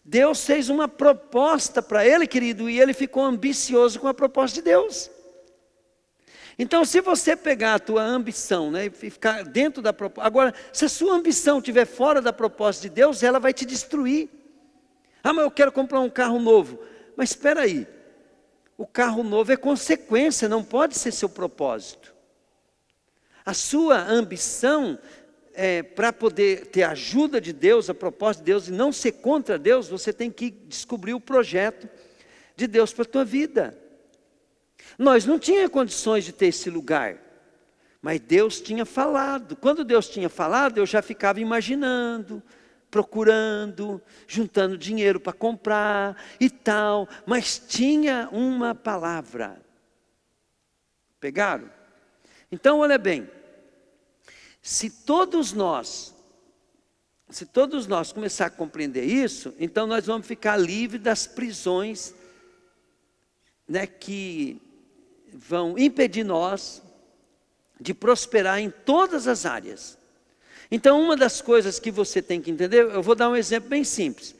Deus fez uma proposta para ele, querido, e ele ficou ambicioso com a proposta de Deus. Então, se você pegar a tua ambição, né, e ficar dentro da proposta... Agora, se a sua ambição estiver fora da proposta de Deus, ela vai te destruir. Ah, mas eu quero comprar um carro novo. Mas espera aí. O carro novo é consequência, não pode ser seu propósito. A sua ambição, para poder ter a ajuda de Deus, a proposta de Deus, e não ser contra Deus, você tem que descobrir o projeto de Deus para a tua vida. Nós não tínhamos condições de ter esse lugar, mas Deus tinha falado. Quando Deus tinha falado, eu já ficava imaginando, procurando, juntando dinheiro para comprar e tal, mas tinha uma palavra. Pegaram? Então, olha bem, se todos nós começar a compreender isso, então nós vamos ficar livres das prisões, né, que vão impedir nós de prosperar em todas as áreas. Então, uma das coisas que você tem que entender, eu vou dar um exemplo bem simples.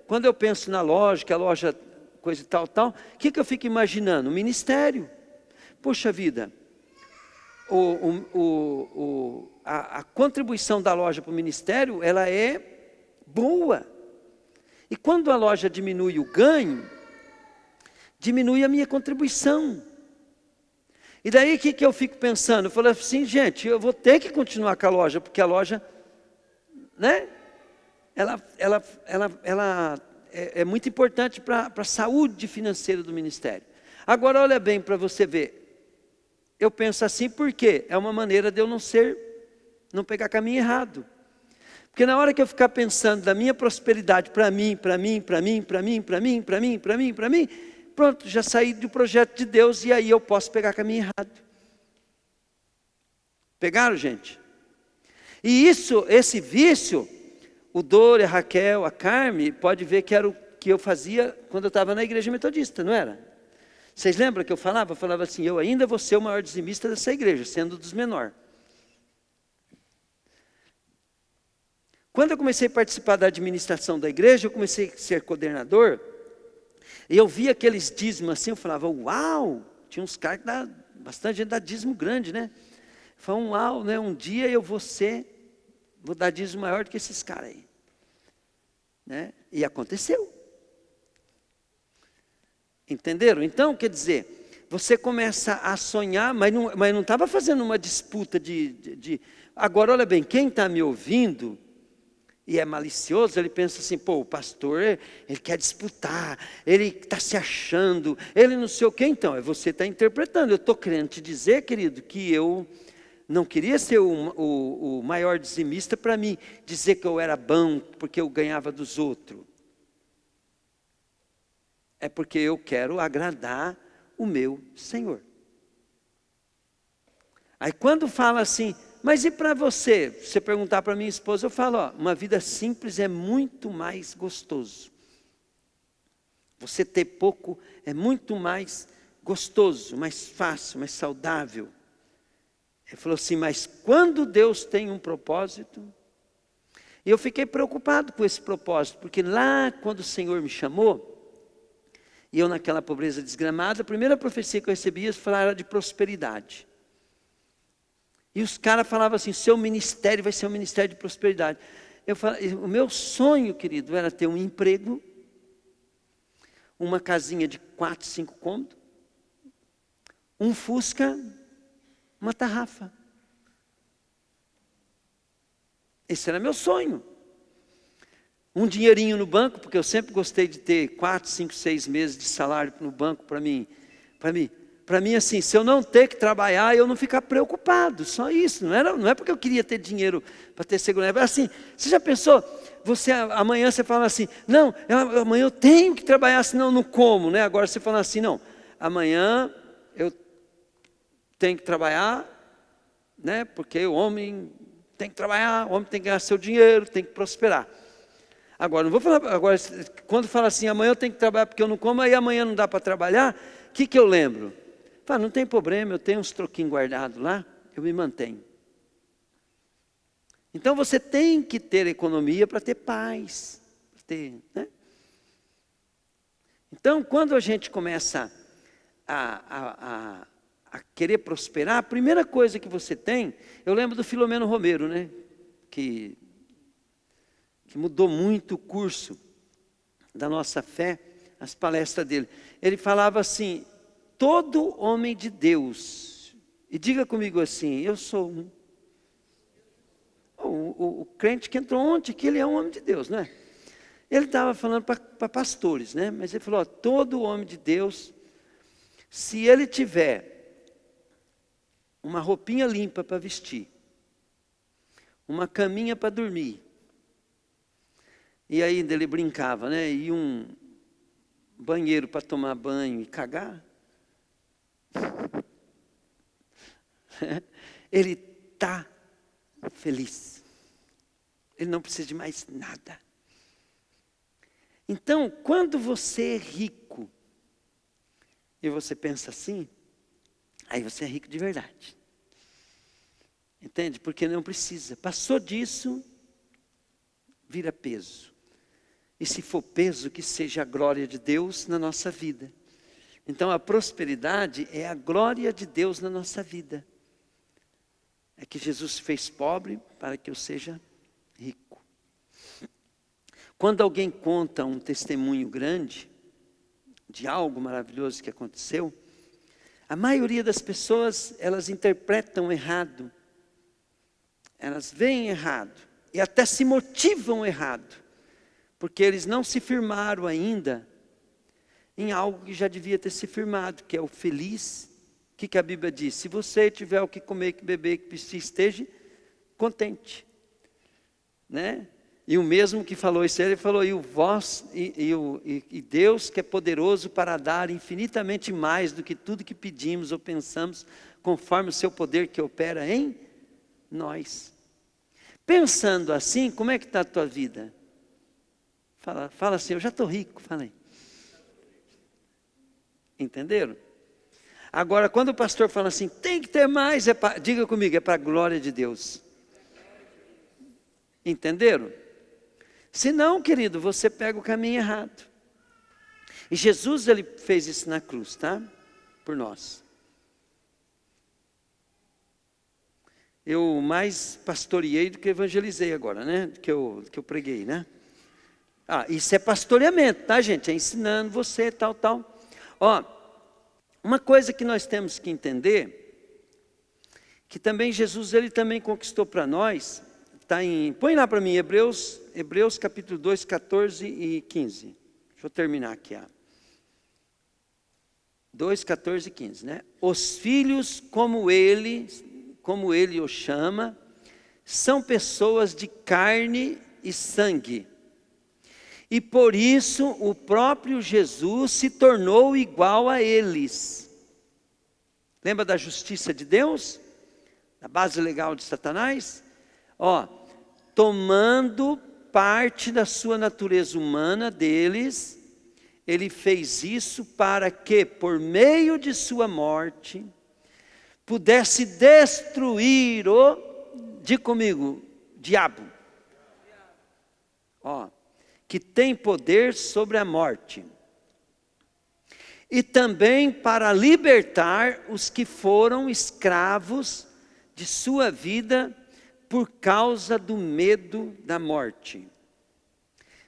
Quando eu penso na loja, que a loja, coisa e tal, o que eu fico imaginando? O ministério. Poxa vida, a contribuição da loja para o ministério, ela é boa. E quando a loja diminui o ganho, diminui a minha contribuição. E daí o que eu fico pensando? Eu falo assim, gente, eu vou ter que continuar com a loja, porque a loja, né? Ela é muito importante para a saúde financeira do ministério. Agora olha bem para você ver. Eu penso assim porque é uma maneira de eu não pegar caminho errado. Porque na hora que eu ficar pensando da minha prosperidade para mim, pronto, já saí do projeto de Deus e aí eu posso pegar caminho errado. Pegaram, gente? E esse vício, o Dori, a Raquel, a Carme, pode ver que era o que eu fazia quando eu estava na igreja metodista, não era? Vocês lembram que eu falava? Eu falava assim, eu ainda vou ser o maior dizimista dessa igreja, sendo dos menores. Quando eu comecei a participar da administração da igreja, eu comecei a ser coordenador, e eu via aqueles dízimos assim, eu falava, uau, tinha uns caras que bastante gente dá dízimo grande, né? Eu falava, uau, né? Um dia eu vou dar dízimo maior do que esses caras aí. Né? E aconteceu. Entenderam? Então, quer dizer, você começa a sonhar, mas não estava fazendo uma disputa de... Agora, olha bem, quem está me ouvindo... e é malicioso, ele pensa assim, pô, o pastor, ele quer disputar, ele está se achando, ele não sei o quê. Então, você está interpretando. Eu estou querendo te dizer, querido, que eu não queria ser o maior dizimista para mim, dizer que eu era bom, porque eu ganhava dos outros. É porque eu quero agradar o meu Senhor. Aí quando fala assim... Mas e para você? Se você perguntar para minha esposa, eu falo, uma vida simples é muito mais gostoso. Você ter pouco é muito mais gostoso, mais fácil, mais saudável. Ele falou assim, mas quando Deus tem um propósito... E eu fiquei preocupado com esse propósito, porque lá quando o Senhor me chamou, e eu naquela pobreza desgramada, a primeira profecia que eu recebia era de prosperidade. E os caras falavam assim, seu ministério vai ser um ministério de prosperidade. Eu falei, o meu sonho, querido, era ter um emprego, uma casinha de 4, 5 cômodos, um Fusca, uma tarrafa. Esse era meu sonho. Um dinheirinho no banco, porque eu sempre gostei de ter 4, 5, 6 meses de salário no banco para mim para mim assim, se eu não ter que trabalhar, eu não ficar preocupado, só isso. Não é porque eu queria ter dinheiro para ter segurança. Assim, você já pensou, amanhã você fala assim, não, amanhã eu tenho que trabalhar, senão eu não como, né? Agora você fala assim, não, amanhã eu tenho que trabalhar, né? Porque o homem tem que trabalhar, o homem tem que ganhar seu dinheiro, tem que prosperar. Agora, não vou falar, agora, quando fala assim, amanhã eu tenho que trabalhar porque eu não como, aí amanhã não dá para trabalhar, o que eu lembro? Fala, não tem problema, eu tenho uns troquinhos guardados lá, eu me mantenho. Então você tem que ter economia para ter paz. Né? Então, quando a gente começa a querer prosperar, a primeira coisa que você tem, eu lembro do Filomeno Romero, né? Que mudou muito o curso da nossa fé, as palestras dele. Ele falava assim, todo homem de Deus, e diga comigo assim, eu sou um. O crente que entrou ontem, que ele é um homem de Deus, não é? Ele estava falando para pastores, né? Mas ele falou, todo homem de Deus, se ele tiver uma roupinha limpa para vestir, uma caminha para dormir, e ainda ele brincava, né? E um banheiro para tomar banho e cagar, ele está feliz. Ele não precisa de mais nada. Então, quando você é rico, e você pensa assim, aí você é rico de verdade. Entende? Porque não precisa. Passou disso, vira peso. E se for peso, que seja a glória de Deus na nossa vida. Então, a prosperidade é a glória de Deus na nossa vida. É que Jesus fez pobre para que eu seja rico. Quando alguém conta um testemunho grande de algo maravilhoso que aconteceu, a maioria das pessoas, elas interpretam errado. Elas veem errado e até se motivam errado, porque eles não se firmaram ainda em algo que já devia ter se firmado, que é o feliz. O que a Bíblia diz? Se você tiver o que comer, que beber, que vestir, esteja contente, né? E o mesmo que falou isso, ele falou, e Deus que é poderoso para dar infinitamente mais do que tudo que pedimos ou pensamos, conforme o seu poder que opera em nós. Pensando assim, como é que está a tua vida? Fala assim, eu já estou rico, fala aí. Entenderam? Agora, quando o pastor fala assim, tem que ter mais, diga comigo, é para a glória de Deus. Entenderam? Se não, querido, você pega o caminho errado. E Jesus, ele fez isso na cruz, tá? Por nós. Eu mais pastoreei do que evangelizei agora, né? Que eu preguei, né? Isso é pastoreamento, tá, gente? É ensinando você, tal. Ó, uma coisa que nós temos que entender, que também Jesus, ele também conquistou para nós, põe lá para mim, Hebreus capítulo 2, 14 e 15. Deixa eu terminar aqui, 2, 14 e 15, né? Os filhos, como ele os chama, são pessoas de carne e sangue. E por isso o próprio Jesus se tornou igual a eles. Lembra da justiça de Deus? Da base legal de Satanás? Tomando parte da sua natureza humana deles, ele fez isso para que, por meio de sua morte, pudesse destruir diga comigo, diabo. Que tem poder sobre a morte. E também para libertar os que foram escravos de sua vida por causa do medo da morte.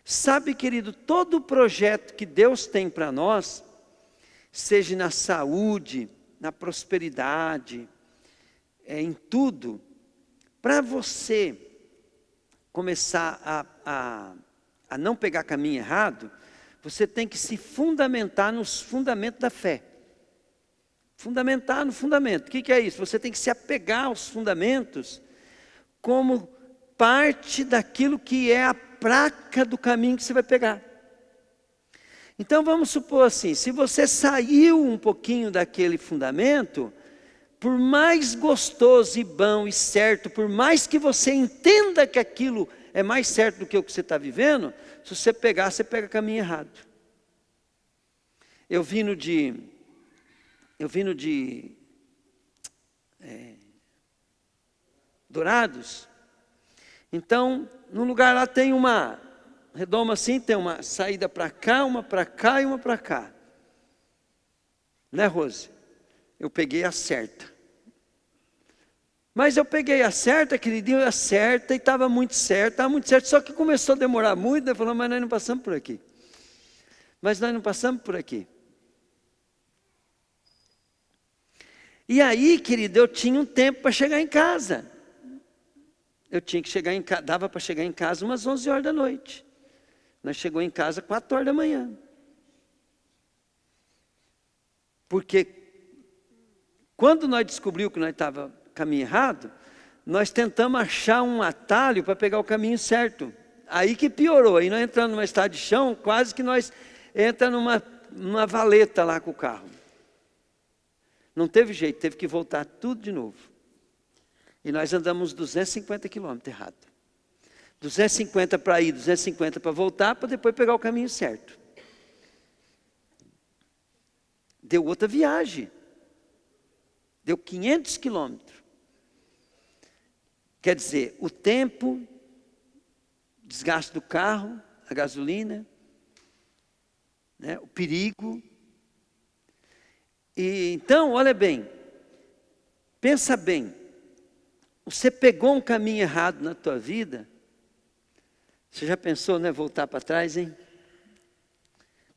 Sabe, querido, todo o projeto que Deus tem para nós, seja na saúde, na prosperidade, em tudo, para você começar a não pegar caminho errado, você tem que se fundamentar nos fundamentos da fé. Fundamentar no fundamento. O que é isso? Você tem que se apegar aos fundamentos como parte daquilo que é a placa do caminho que você vai pegar. Então vamos supor assim, se você saiu um pouquinho daquele fundamento, por mais gostoso e bom e certo, por mais que você entenda que aquilo é mais certo do que o que você está vivendo, se você pegar, você pega caminho errado. Eu vindo de Dourados, então, num lugar lá tem uma redoma assim, tem uma saída para cá, uma para cá e uma para cá. Né, Rose? Eu peguei a certa. Mas eu peguei a certa, queridinho, a certa, e estava muito certo, só que começou a demorar muito, eu falei, mas nós não passamos por aqui. E aí, querido, eu tinha um tempo para chegar em casa. Eu tinha que chegar em casa, dava para chegar em casa umas 11 horas da noite. Nós chegamos em casa 4 horas da manhã. Porque quando nós descobrimos que nós estávamos caminho errado, nós tentamos achar um atalho para pegar o caminho certo. Aí que piorou, aí nós entramos numa estrada de chão, quase que nós entramos numa valeta lá com o carro. Não teve jeito, teve que voltar tudo de novo. E nós andamos 250 quilômetros errado. 250 para ir, 250 para voltar, para depois pegar o caminho certo. Deu outra viagem. Deu 500 quilômetros. Quer dizer, o tempo, desgaste do carro, a gasolina, né, o perigo. E então, olha bem, pensa bem, você pegou um caminho errado na tua vida, você já pensou, né, voltar para trás, hein?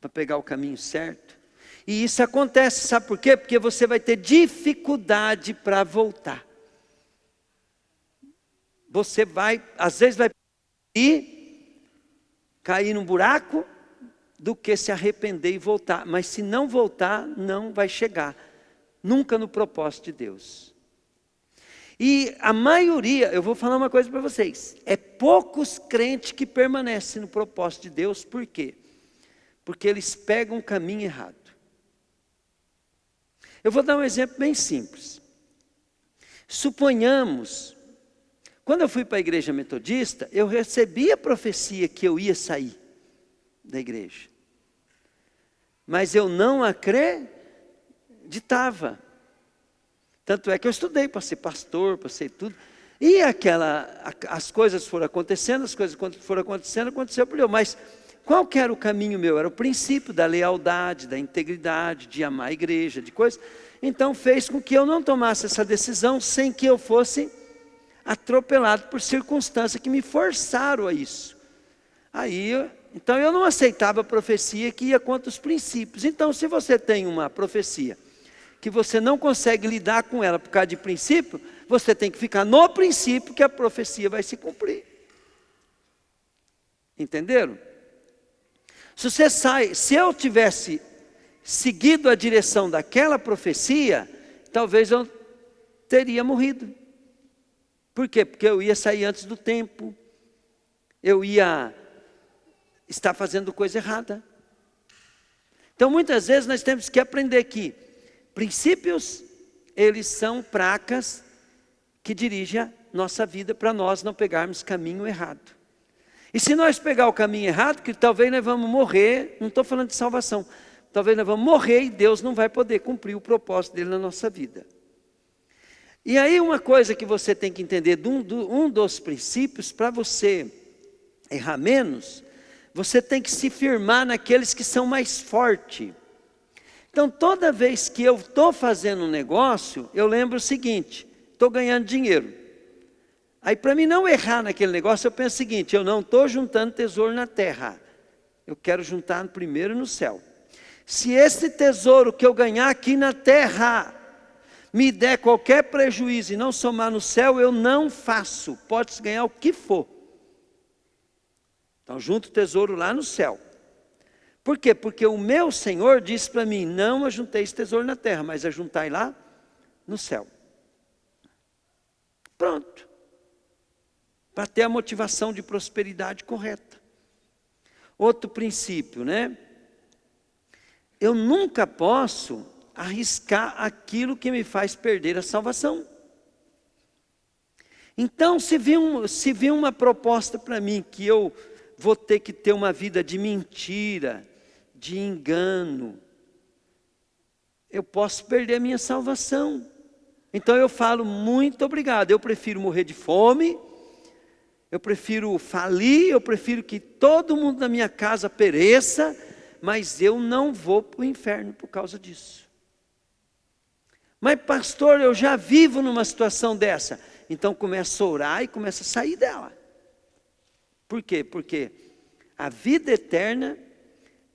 Para pegar o caminho certo. E isso acontece, sabe por quê? Porque você vai ter dificuldade para voltar. Você vai, às vezes vai cair num buraco, do que se arrepender e voltar. Mas se não voltar, não vai chegar. Nunca no propósito de Deus. E a maioria, eu vou falar uma coisa para vocês. É poucos crentes que permanecem no propósito de Deus. Por quê? Porque eles pegam um caminho errado. Eu vou dar um exemplo bem simples. Suponhamos, quando eu fui para a igreja metodista, eu recebi a profecia que eu ia sair da igreja. Mas eu não acreditava. Tanto é que eu estudei para ser pastor, para ser tudo. E as coisas foram acontecendo, aconteceu por eu. Mas qual que era o caminho meu? Era o princípio da lealdade, da integridade, de amar a igreja, de coisas. Então fez com que eu não tomasse essa decisão sem que eu fosse atropelado por circunstâncias que me forçaram a isso. Então eu não aceitava a profecia que ia contra os princípios. Então se você tem uma profecia que você não consegue lidar com ela por causa de princípio, você tem que ficar no princípio que a profecia vai se cumprir. Entenderam? Se eu tivesse seguido a direção daquela profecia, talvez eu teria morrido. Por quê? Porque eu ia sair antes do tempo. Eu ia estar fazendo coisa errada. Então muitas vezes nós temos que aprender que princípios, eles são placas que dirigem a nossa vida para nós não pegarmos caminho errado. E se nós pegar o caminho errado, que talvez nós vamos morrer, não estou falando de salvação, talvez nós vamos morrer e Deus não vai poder cumprir o propósito dele na nossa vida. E aí uma coisa que você tem que entender, um dos princípios, para você errar menos, você tem que se firmar naqueles que são mais fortes. Então toda vez que eu estou fazendo um negócio, eu lembro o seguinte, estou ganhando dinheiro. Aí para mim não errar naquele negócio, eu penso o seguinte, eu não estou juntando tesouro na terra, eu quero juntar primeiro no céu. Se esse tesouro que eu ganhar aqui na terra me der qualquer prejuízo e não somar no céu, eu não faço, pode-se ganhar o que for. Então junto o tesouro lá no céu. Por quê? Porque o meu Senhor disse para mim, não ajunteis tesouro na terra, mas ajuntai lá no céu. Pronto. Para ter a motivação de prosperidade correta. Outro princípio, né? Eu nunca posso arriscar aquilo que me faz perder a salvação. Então, se vir uma proposta para mim que eu vou ter que ter uma vida de mentira, de engano, eu posso perder a minha salvação. Então eu falo, muito obrigado, eu prefiro morrer de fome, eu prefiro falir, eu prefiro que todo mundo na minha casa pereça, mas eu não vou para o inferno por causa disso. Mas pastor, eu já vivo numa situação dessa. Então começa a orar e começa a sair dela. Por quê? Porque a vida eterna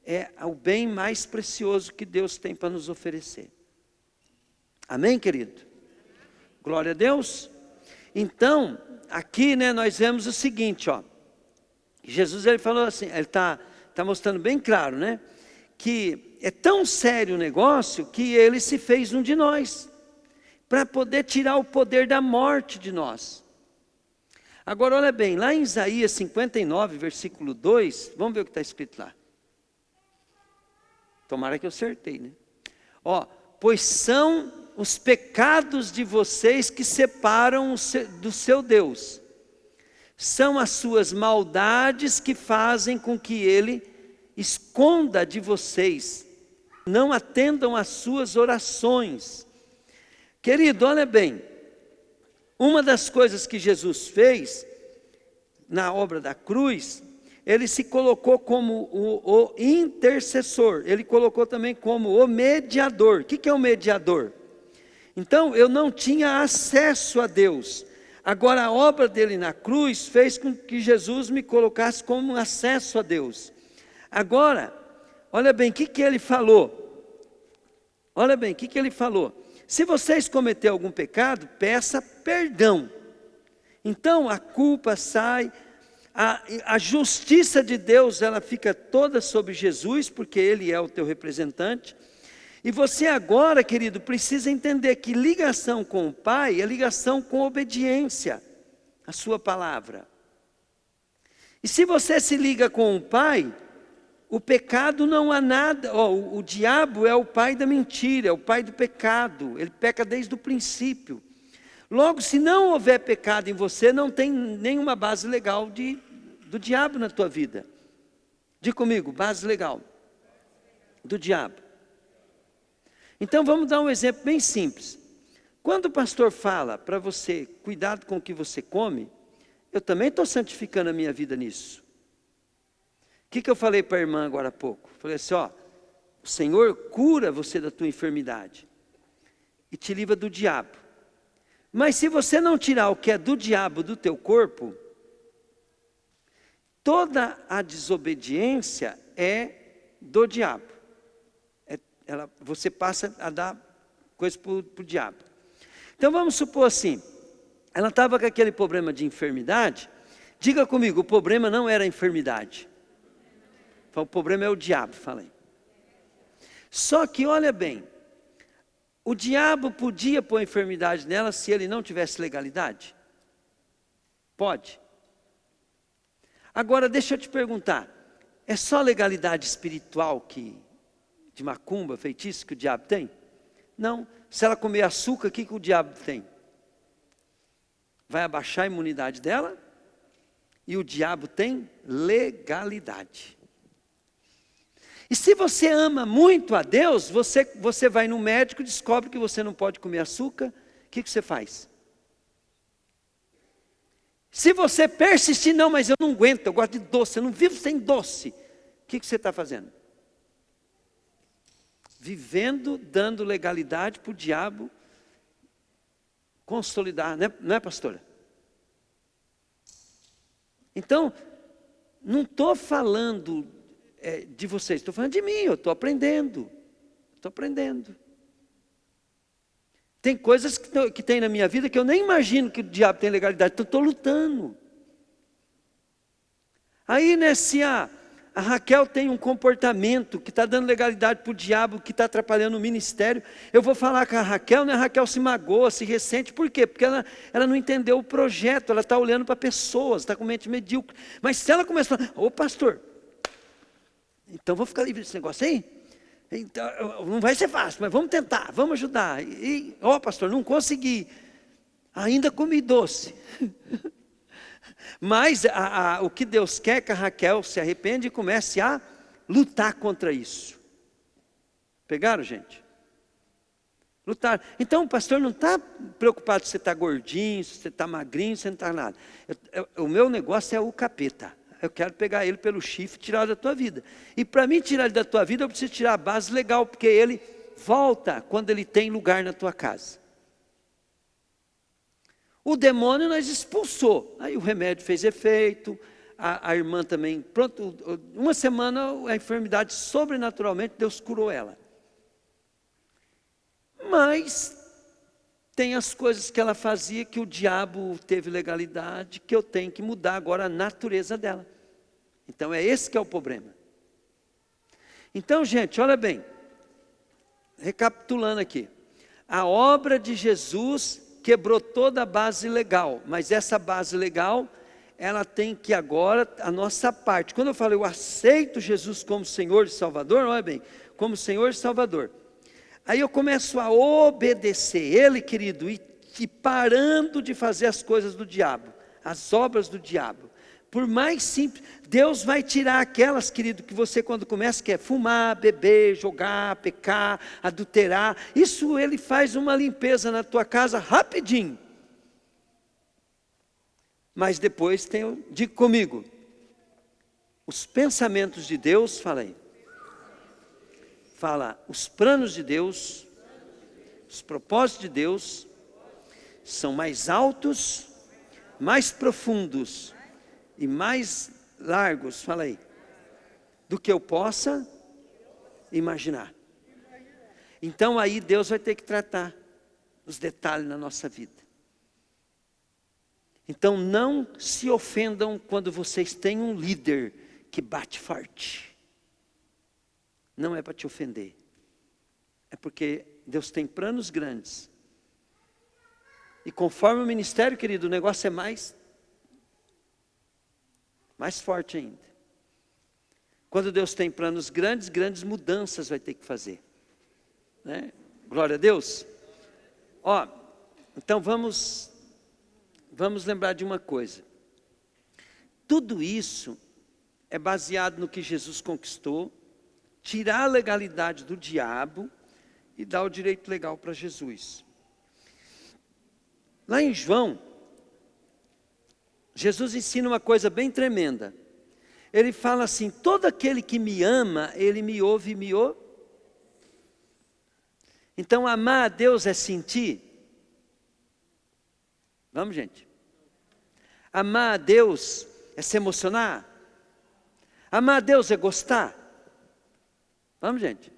é o bem mais precioso que Deus tem para nos oferecer. Amém, querido? Glória a Deus. Então, aqui, né, nós vemos o seguinte, ó. Jesus, ele falou assim, ele está mostrando bem claro, né? Que é tão sério o negócio que ele se fez um de nós, para poder tirar o poder da morte de nós. Agora, olha bem, lá em Isaías 59, versículo 2, vamos ver o que está escrito lá. Tomara que eu acertei, né? Ó, pois são os pecados de vocês que separam do seu Deus. São as suas maldades que fazem com que ele esconda de vocês. Não atendam às suas orações. Querido, olha bem. Uma das coisas que Jesus fez na obra da cruz, ele se colocou como o intercessor. Ele colocou também como o mediador. O que é o mediador? Então, eu não tinha acesso a Deus. Agora, a obra dele na cruz fez com que Jesus me colocasse como acesso a Deus. Agora, olha bem, o que ele falou? Olha bem, o que ele falou? Se vocês cometerem algum pecado, peça perdão. Então, a culpa sai, a justiça de Deus, ela fica toda sobre Jesus, porque Ele é o teu representante. E você agora, querido, precisa entender que ligação com o Pai é ligação com obediência à sua palavra. E se você se liga com o Pai, o pecado não há nada, o diabo é o pai da mentira, é o pai do pecado, ele peca desde o princípio. Logo, se não houver pecado em você, não tem nenhuma base legal do diabo na tua vida. Diga comigo, base legal do diabo. Então vamos dar um exemplo bem simples. Quando o pastor fala para você, cuidado com o que você come, eu também estou santificando a minha vida nisso. O que eu falei para a irmã agora há pouco? Falei assim, ó, o Senhor cura você da tua enfermidade e te livra do diabo. Mas se você não tirar o que é do diabo do teu corpo, toda a desobediência é do diabo. Você passa a dar coisa para o diabo. Então vamos supor assim, ela estava com aquele problema de enfermidade. Diga comigo, o problema não era a enfermidade. O problema é o diabo, falei. Só que olha bem, o diabo podia pôr enfermidade nela se ele não tivesse legalidade? Pode. Agora deixa eu te perguntar, é só legalidade espiritual de macumba, feitiço que o diabo tem? Não. Se ela comer açúcar, o que o diabo tem? Vai abaixar a imunidade dela? E o diabo tem legalidade. E se você ama muito a Deus, você vai no médico e descobre que você não pode comer açúcar, o que você faz? Se você persistir, não, mas eu não aguento, eu gosto de doce, eu não vivo sem doce, o que você está fazendo? Vivendo, dando legalidade para o diabo consolidar, não é, pastora? Então, não estou falando de vocês, estou falando de mim, eu estou aprendendo. Tem coisas que tem na minha vida que eu nem imagino que o diabo tem legalidade, então estou lutando. Aí, né, se a a Raquel tem um comportamento que está dando legalidade para o diabo, que está atrapalhando o ministério. Eu vou falar com a Raquel, né? A Raquel se magoa, se ressente. Por quê? Porque ela não entendeu o projeto, ela está olhando para pessoas, está com mente medíocre. Mas se ela começar a falar, ô pastor, então vou ficar livre desse negócio aí? Então, não vai ser fácil, mas vamos tentar, vamos ajudar. Ó pastor, não consegui, ainda comi doce. Mas o que Deus quer é que a Raquel se arrepende e comece a lutar contra isso. Pegaram, gente? Lutar. Então o pastor não está preocupado se você está gordinho, se você está magrinho, se você não está nada. O meu negócio é o capeta. Eu quero pegar ele pelo chifre e tirar da tua vida. E para mim tirar ele da tua vida, eu preciso tirar a base legal, porque ele volta quando ele tem lugar na tua casa. O demônio nós expulsou, aí o remédio fez efeito, a irmã também, pronto, uma semana a enfermidade sobrenaturalmente, Deus curou ela. Mas tem as coisas que ela fazia que o diabo teve legalidade, que eu tenho que mudar agora a natureza dela. Então é esse que é o problema. Então, gente, olha bem, recapitulando aqui, a obra de Jesus quebrou toda a base legal, mas essa base legal, ela tem que agora, a nossa parte. Quando eu falo, eu aceito Jesus como Senhor e Salvador, olha bem, como Senhor e Salvador. Aí eu começo a obedecer Ele, querido, e parando de fazer as coisas do diabo, as obras do diabo. Por mais simples, Deus vai tirar aquelas, querido, que você quando começa quer fumar, beber, jogar, pecar, adulterar. Isso Ele faz uma limpeza na tua casa rapidinho. Mas depois tem, diga comigo, os pensamentos de Deus, fala aí. Fala, os planos de Deus, os propósitos de Deus, são mais altos, mais profundos e mais largos, fala aí, do que eu possa imaginar. Então aí Deus vai ter que tratar os detalhes na nossa vida. Então não se ofendam quando vocês têm um líder que bate forte. Não é para te ofender. É porque Deus tem planos grandes. E conforme o ministério, querido, o negócio é mais forte ainda. Quando Deus tem planos grandes, grandes mudanças vai ter que fazer. Né? Glória a Deus. Ó, então vamos lembrar de uma coisa. Tudo isso é baseado no que Jesus conquistou, tirar a legalidade do diabo e dar o direito legal para Jesus. Lá em João, Jesus ensina uma coisa bem tremenda. Ele fala assim, todo aquele que me ama, ele me ouve e me ouve. Então amar a Deus é sentir? Vamos, gente. Amar a Deus é se emocionar? Amar a Deus é gostar? Vamos, gente?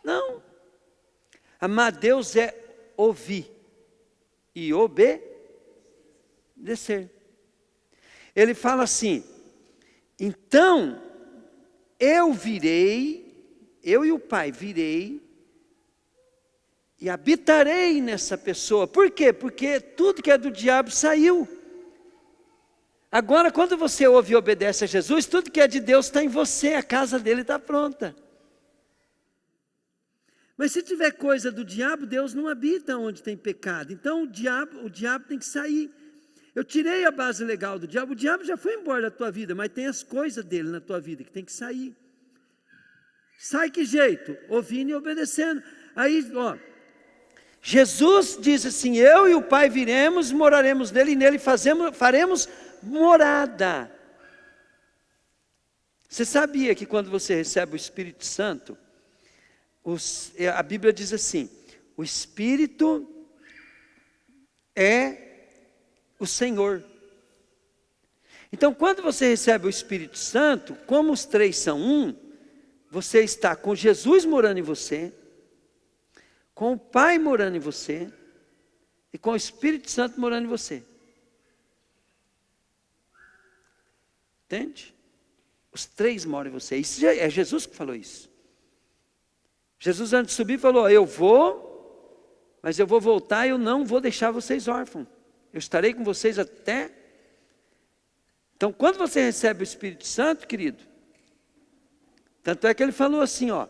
Não. Amar a Deus é ouvir e obedecer. Ele fala assim, então eu virei, eu e o Pai virei e habitarei nessa pessoa. Por quê? Porque tudo que é do diabo saiu. Agora quando você ouve e obedece a Jesus, tudo que é de Deus está em você, a casa dele está pronta. Mas se tiver coisa do diabo, Deus não habita onde tem pecado. Então o diabo tem que sair. Eu tirei a base legal do diabo. O diabo já foi embora da tua vida, mas tem as coisas dele na tua vida que tem que sair. Sai que jeito? Ouvindo e obedecendo. Aí, ó, Jesus diz assim, eu e o Pai viremos, moraremos nele, e nele faremos morada. Você sabia que quando você recebe o Espírito Santo, a Bíblia diz assim, o Espírito é o Senhor. Então quando você recebe o Espírito Santo, como os três são um, você está com Jesus morando em você, com o Pai morando em você, e com o Espírito Santo morando em você. Entende? Os 3 moram em você. Isso é Jesus que falou isso. Jesus, antes de subir, falou: eu vou, mas eu vou voltar e eu não vou deixar vocês órfãos. Eu estarei com vocês até. Então, quando você recebe o Espírito Santo, querido, tanto é que ele falou assim, ó: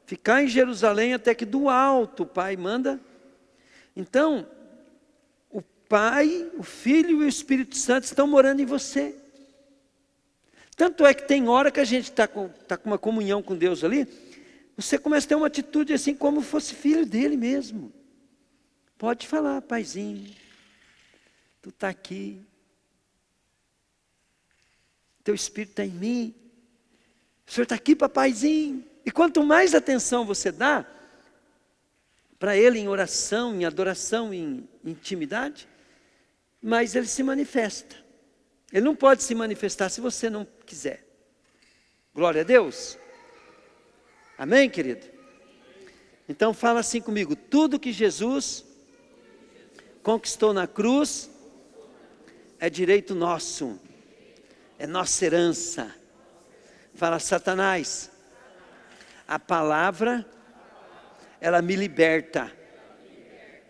ficar em Jerusalém até que do alto o Pai manda. Então, o Pai, o Filho e o Espírito Santo estão morando em você. Tanto é que tem hora que a gente está com uma comunhão com Deus ali, você começa a ter uma atitude assim como fosse filho dele mesmo. Pode falar: Paizinho, tu está aqui, teu Espírito está em mim, o Senhor está aqui, papaizinho. E quanto mais atenção você dá para Ele em oração, em adoração, em intimidade, mais Ele se manifesta. Ele não pode se manifestar se você não quiser. Glória a Deus. Amém, querido? Então fala assim comigo: tudo que Jesus conquistou na cruz é direito nosso, é nossa herança. Fala: Satanás, a palavra, ela me liberta.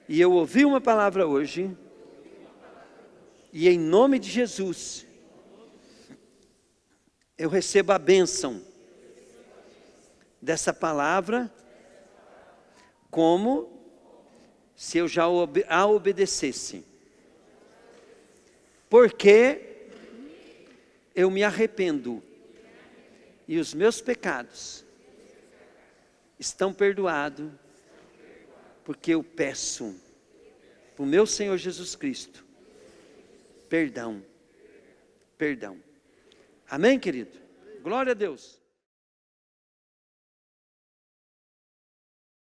E eu ouvi uma palavra hoje, e em nome de Jesus, eu recebo a bênção dessa palavra, como se eu já a obedecesse. Porque eu me arrependo, e os meus pecados estão perdoados, porque eu peço para o meu Senhor Jesus Cristo perdão. Amém, querido? Glória a Deus.